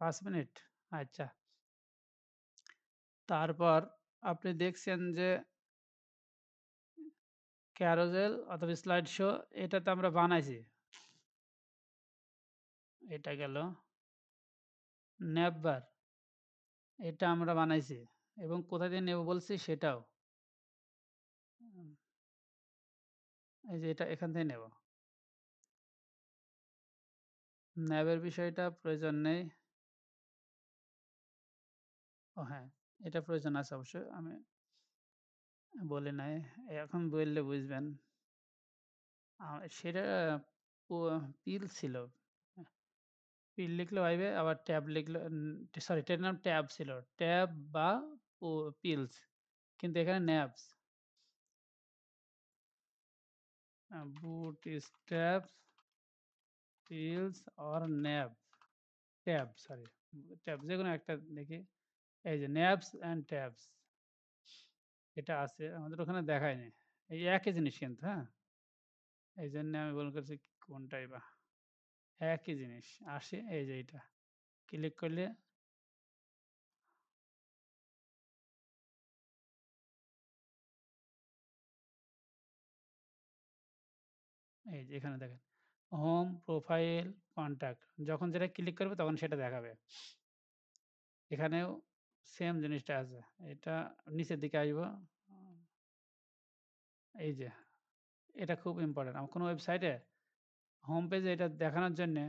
৫ minute? আচ্ছা। তারপর আপনি দেখছেন যে ক্যারোজেল অথবা স্লাইড শো এটা তো আমরা বানাইছি। এটা গেল। ন্যাপবার এটা আমরা বানাইছি এবং কোথা দিয়ে নেব বলছি সেটাও। উম এই যে এটা এখান থেকে নেব। ন্যাবের বিষয়টা প্রয়োজন নেই। ও হ্যাঁ, এটা প্রয়োজন আছে অবশ্যই। আমি বলি নাই। এখন বললে বুঝবেন। সেটা প পিল ছিল। পিল লিখলেও আইবে আবার ট্যাব লিখলে সরি এটার নাম ট্যাব ছিল। ট্যাব বা ও পিলস। কিন্তু এখানে navs. Bootstrap, pills or nav. Tab sorry. Tab যেকোনো একটা দেখি। এই যে ন্যাবস অ্যান্ড ট্যাবস এটা আছে। আমাদের ওখানে দেখায়নি। এই একই জিনিস কিন্তু হ্যাঁ? এইজন্য আমি মনে করছি কোনটাই বা। একই জিনিস। আসে এই যে এইটা। ক্লিক করলে এই যে এখানে দেখেন। হোম, প্রোফাইল, কনট্যাক্ট যখন যেটা ক্লিক করবে তখন সেটা দেখাবে। এখানেও সেম জিনিসটা আছে। এটা নিচের দিকে আসবো। এই যে এটা খুব ইম্পোর্টেন্ট। কোনো ওয়েবসাইটে হোম পেজে এটা দেখানোর জন্যে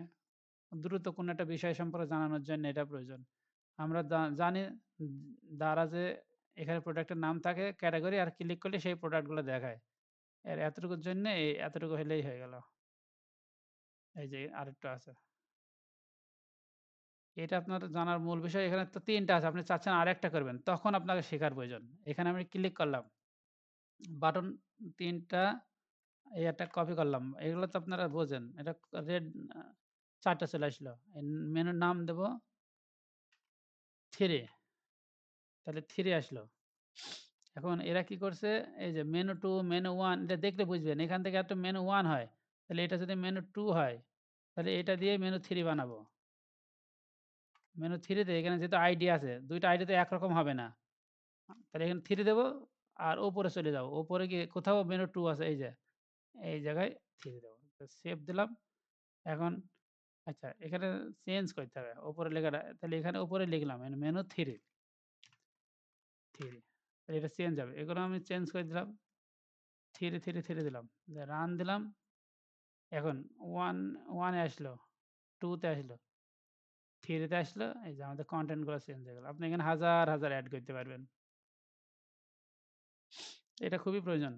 দ্রুত কোনো একটা বিষয় সম্পর্কে জানানোর জন্য এটা প্রয়োজন। আমরা জানি উম Daraz-এ এখানে প্রোডাক্টের নাম থাকে, ক্যাটেগরি আর ক্লিক করলে সেই প্রোডাক্ট গুলো দেখায়। এর এতটুকুর জন্যে এতটুকু হইলেই হয়ে গেল। এই যে আরেকটু আছে। এটা আপনার জানার মূল বিষয় এখানে তো ৩ টা আছে। আপনি চাচ্ছেন আরেকটা করবেন। তখন আপনাকে শেখার প্রয়োজন। এখানে আমি ক্লিক করলাম। বাটন ৩ টা এই একটা কপি করলাম। এগুলো তো আপনারা বোঝেন। এটা রেড ৪ টা চলে আসলো। মেনুর নাম দেব 3 তাহলে 3 আসলো। এখন এরা কি করছে? এই যে মেনু 2, মেনু 1 এটা দেখলে বুঝবেন। এখান থেকে একটা মেনু 1 হয়। তাহলে এটা যদি মেনু 2 হয়, তাহলে এটা দিয়ে মেনু 3 বানাবো। মেনু 3 তে এখানে যেহেতু আইডি আছে, ২ টা আইডি তো একরকম হবে না। তাহলে এখানে 3 দেব আর উপরে চলে যাবো। উপরে গিয়ে কোথাও মেনু 2 আছে এই যে, এই জায়গায় 3 দেব। তো সেভ দিলাম। এখন আচ্ছা এখানে চেঞ্জ করতে হবে। উপরে লেখাটা তাহলে এখানে উপরে লিখলাম মেনু 3, 3 তাহলে এটা চেঞ্জ হবে। এগুলো আমি চেঞ্জ করে দিলাম। 3, 3, 3 দিলাম। রান দিলাম। এখন 1 এ আসলো, 2 তে আসলো, 3 তে আসলো। এই যে আমাদের কনটেন্ট গুলো চেঞ্জ হয়ে গেল। আপনি এখানে হাজার, হাজার এড করতে পারবেন। এটা খুবই প্রয়োজন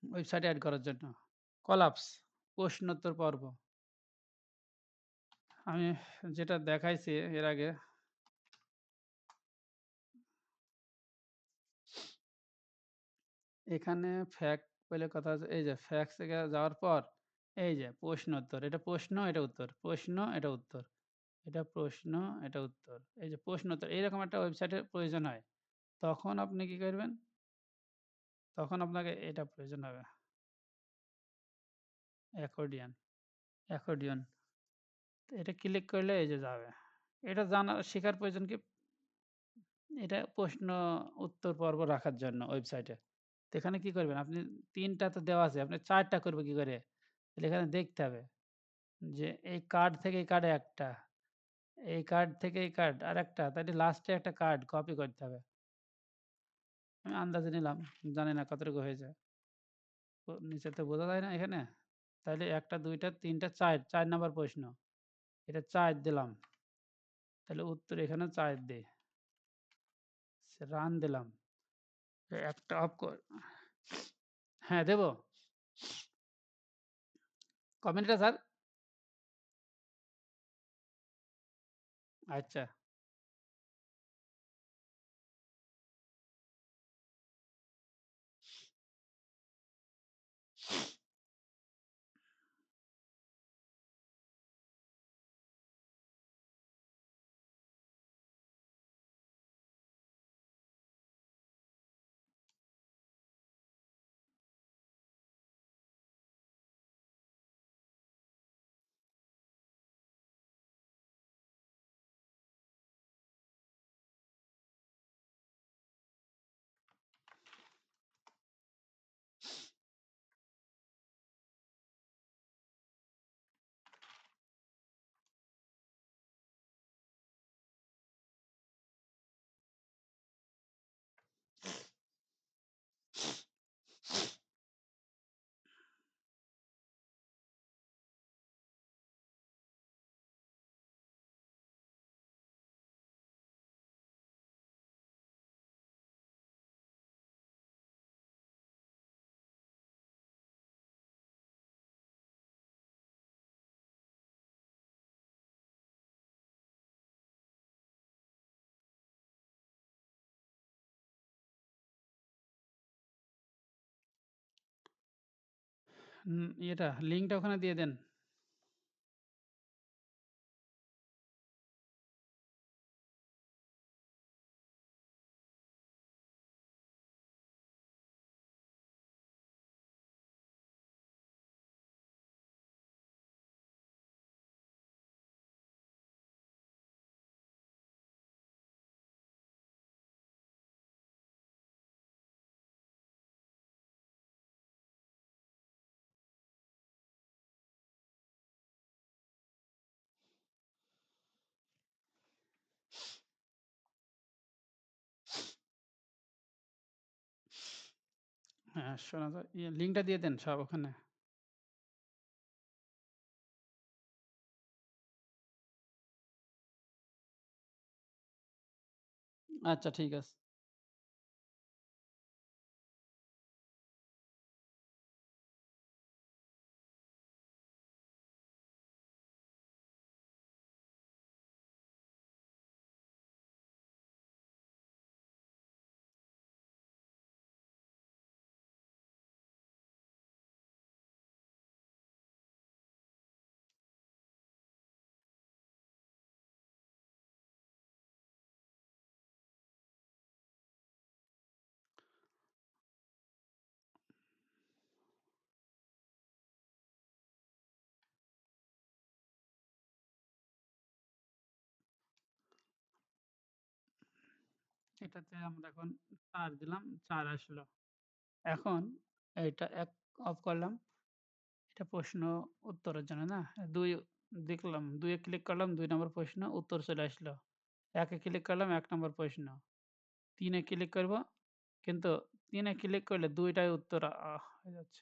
ওয়েবসাইটে এড করার জন্য। কলাপস প্রশ্নোত্তর পর্ব। আমি যেটা দেখাইছি এর আগে এখানে ফ্যাক্ট বলে কথা আছে। এই যে ফ্যাক্টস থেকে যাওয়ার পর এই যে প্রশ্নোত্তর। এটা প্রশ্ন, এটা উত্তর। প্রশ্ন, এটা উত্তর। এটা প্রশ্ন, এটা উত্তর। এই যে প্রশ্নোত্তর এইরকম একটা ওয়েবসাইটের প্রয়োজন হয়। তখন আপনি কি করবেন? তখন আপনাকে এটা প্রয়োজন হবে। Accordion, accordion. এটা ক্লিক করলে এই যে যাবে। এটা জানা শেখার প্রয়োজন কি? এটা প্রশ্ন উত্তর পর্ব রাখার জন্য ওয়েবসাইটে। তো এখানে কি করবেন? আপনি ৩ টা তো দেওয়া আছে। আপনি ৪ টা করবে কি করে? তাহলে এখানে দেখতে হবে যে এই কার্ড থেকে এই কার্ডে একটা, এই কার্ড থেকে এই কার্ড আরেকটা, তাইলে লাস্টে একটা কার্ড কপি করতে হবে। আমি আন্দাজে নিলাম। জানি না কতটুকু হয়েছে। নিচে তো বোঝা যায় না এখানে? তাইলে ১ টা ২ টা ৩ টা ৪ নাম্বার প্রশ্ন। এটা ৪ দিলাম। তাহলে উত্তর এখানে ৪ দেই। রান দিলাম। একটা অফ কর হ্যাঁ, দেব? কমেন্টটা স্যার? আচ্ছা। ইয়েটা লিঙ্কটা ওখানে দিয়ে দেন। হ্যাঁ, শোনা যায়। লিঙ্কটা দিয়ে দেন সব ওখানে। আচ্ছা ঠিক আছে। এটাতে আমরা এখন ৪ দিলাম, ৪ আসলো। এখন এইটা এক অফ করলাম। এটা প্রশ্ন উত্তরের জন্য না? ২ দেখলাম ২ এ ক্লিক করলাম ২ নম্বর প্রশ্ন উত্তর চলে আসলো। ১ এ ক্লিক করলাম ১ নম্বর প্রশ্ন। ৩ এ ক্লিক করব। কিন্তু ৩ এ ক্লিক করলে ২ টাই উত্তর হয়ে যাচ্ছে।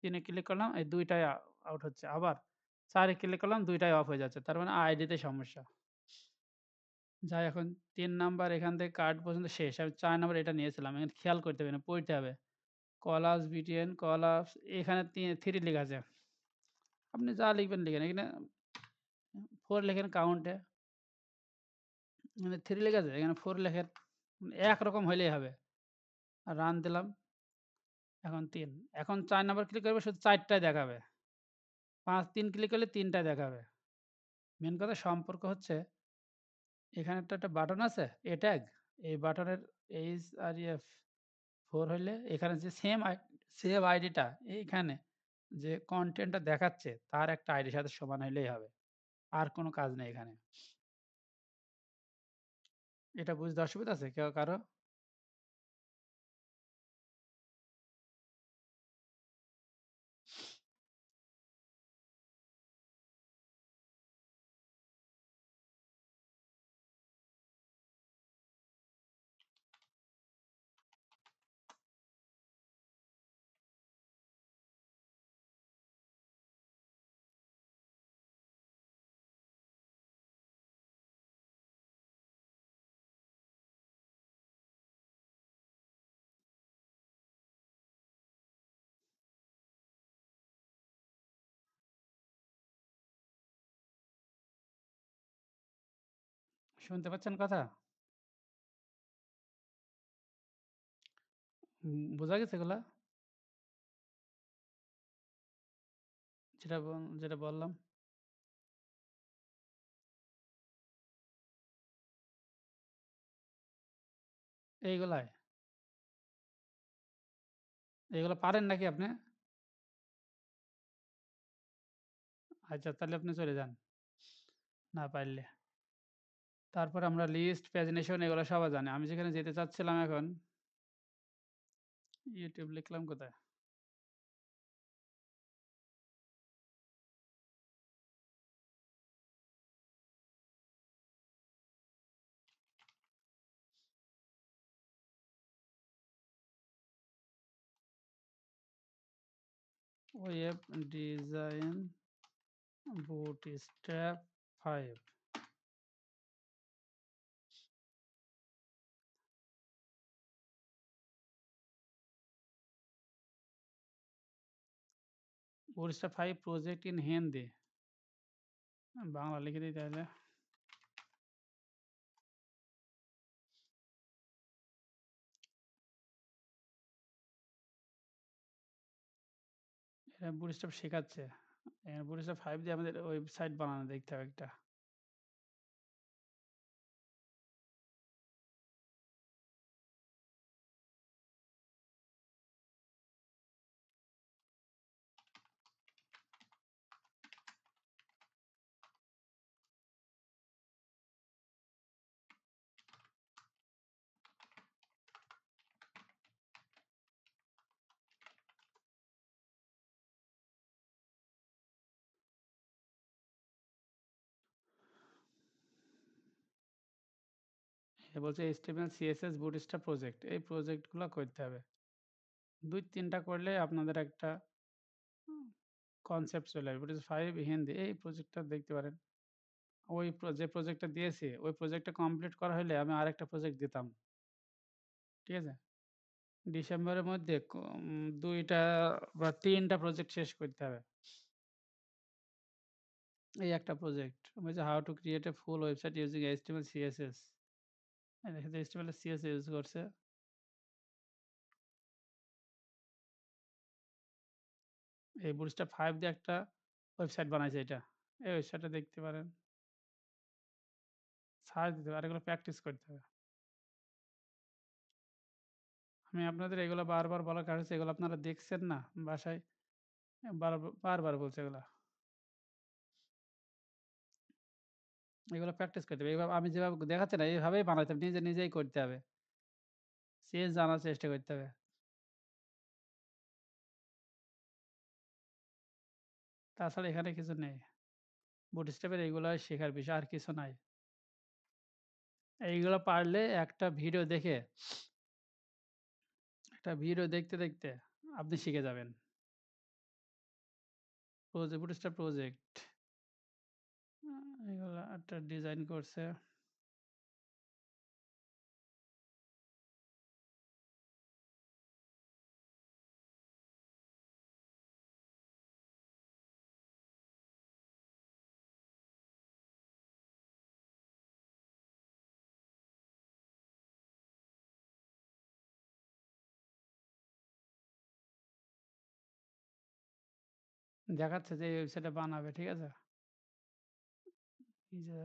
৩ এ ক্লিক করলাম এই ২ টাই আউট হচ্ছে। আবার ৪ এ ক্লিক করলাম ২ টাই অফ হয়ে যাচ্ছে। তার মানে আইডিতে সমস্যা। যাই এখন ৩ নাম্বার এখান থেকে কার্ড পর্যন্ত শেষ। আমি ৪ নাম্বার এটা নিয়েছিলাম। এখানে খেয়াল করতে হবে না, পড়তে হবে। কলাস, বিটিএন, কলাস এখানে ৩ লেখা আছে। আপনি যা লিখবেন লিখেন। এখানে 4 লেখেন কাউন্টে, মানে 3 লেখা যায়। এখানে 4 লেখেন। একরকম হইলেই হবে। আর রান দিলাম। এখন ৩। এখন ৪ নাম্বার ক্লিক করবে শুধু ৪ টাই দেখাবে। ৫-৩ ক্লিক করলে ৩ টাই দেখাবে। মেইন কথা সম্পর্ক হচ্ছে এখানে তো একটা বাটন আছে এ ট্যাগ। এই বাটনের HREF 4 হইলে এখানে যে সেভ আইডিটা এইখানে যে কনটেন্টটা দেখাচ্ছে তার একটা আইডির সাথে সমান হইলেই হবে। আর কোনো কাজ নেই এখানে। এটা বুঝতে অসুবিধা আছে কেউ কারো? শুনতে পাচ্ছেন কথা? বোঝা গেছে এগুলা? যেটা বললাম? এইগুলাই? এগুলো পারেন নাকি আপনি? আচ্ছা তাহলে আপনি চলে যান, না পারলে। তারপর আমরা লিস্ট, প্যাজিনেশন এগুলো সবাই জানি। আমি যেখানে যেতে চাচ্ছিলাম এখন YouTube লিখলাম কোথায়? Web design bootstrap 5। Bootstrap 5 project in Hindi. Bangla লিখে দিই তাহলে। এটা বুটস্ট্র্যাপ শেখাচ্ছে। বুটস্ট্র্যাপ 5 দিয়ে আমাদের ওয়েবসাইট বানানো দেখতে হবে একটা। এ বলছে HTML, CSS, বুটস্ট্র্যাপ প্রজেক্ট। এই প্রজেক্টগুলো করতে হবে। ২-৩ টা করলে আপনাদের একটা কনসেপ্ট চলে আসবে। বুটস্ট্র্যাপ 5 হিন্দি এই প্রজেক্টটা দেখতে পারেন। যে প্রজেক্টটা দিয়েছি ওই প্রজেক্টটা কমপ্লিট করা হলে আমি আরেকটা প্রজেক্ট দিতাম। ঠিক আছে? ডিসেম্বরের মধ্যে ২ টা বা ৩ টা প্রজেক্ট শেষ করতে হবে। এই একটা প্রজেক্ট। বলছে how to create a full website using HTML, CSS। এই দেখেন HTML আর CSS ইউজ করছে। এই বুটস্ট্র্যাপ 5 দিয়ে একটা ওয়েবসাইট বানাইছে এটা। এই ওয়েবসাইটটা দেখতে পারেন। সার্চ দিতে হবে। আর এগুলো প্র্যাকটিস করতে হবে। আমি আপনাদের এগুলো বারবার বলার কারণ হচ্ছে এগুলো আপনারা দেখছেন না বাসায় বারবার বলছি এগুলা। এগুলো প্র্যাকটিস করতে হবে। এভাবে আমি যেভাবে দেখাচ্ছি না এভাবেই বানাইতে হবে। নিজেই করতে হবে। চেঞ্জ জানার চেষ্টা করতে হবে। তাছাড়া এখানে কিছু নেই। বুটস্ট্র্যাপের এইগুলাই শেখার বিষয় আর কিছু নাই। এইগুলো পারলে একটা ভিডিও দেখতে আপনি শিখে যাবেন। Bootstrap project. এগুলা একটা ডিজাইন করছে। দেখাচ্ছে যে এই ওয়েবসাইটটা বানাবে, ঠিক আছে? এই যে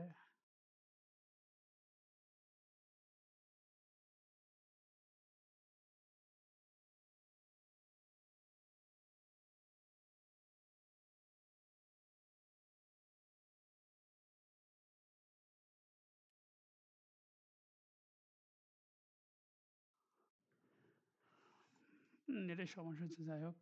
নেটের সমস্যা হচ্ছে, যাই হোক।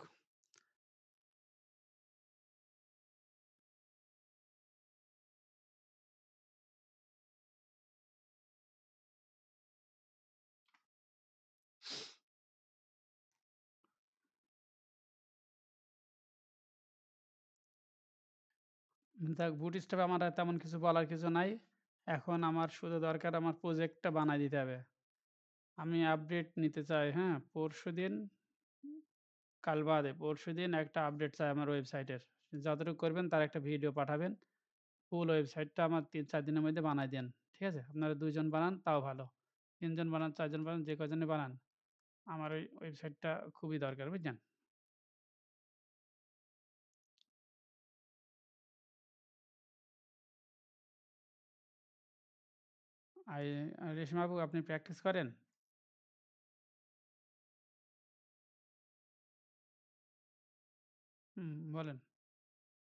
যাক, বুটস্ট্র্যাপ আমার আর তেমন কিছু বলার কিছু নাই। এখন আমার শুধু দরকার আমার প্রজেক্টটা বানায় দিতে হবে। আমি আপডেট নিতে চাই, হ্যাঁ? পরশুদিন, কাল বাদে পরশুদিন একটা আপডেট চাই আমার ওয়েবসাইটের। যতটুকু করবেন তার একটা ভিডিও পাঠাবেন। ফুল ওয়েবসাইটটা আমার ৩-৪ দিনের মধ্যে বানায় দেন। ঠিক আছে? আপনারা ২ জন বানান তাও ভালো। ৩ জন বানান, ৪ জন বানান, যে কজনই বানান। আমার ওই ওয়েবসাইটটা খুবই দরকার, বুঝছেন? আই রেশমা আপু, আপনি প্র্যাকটিস করেন? হুম, বলেন।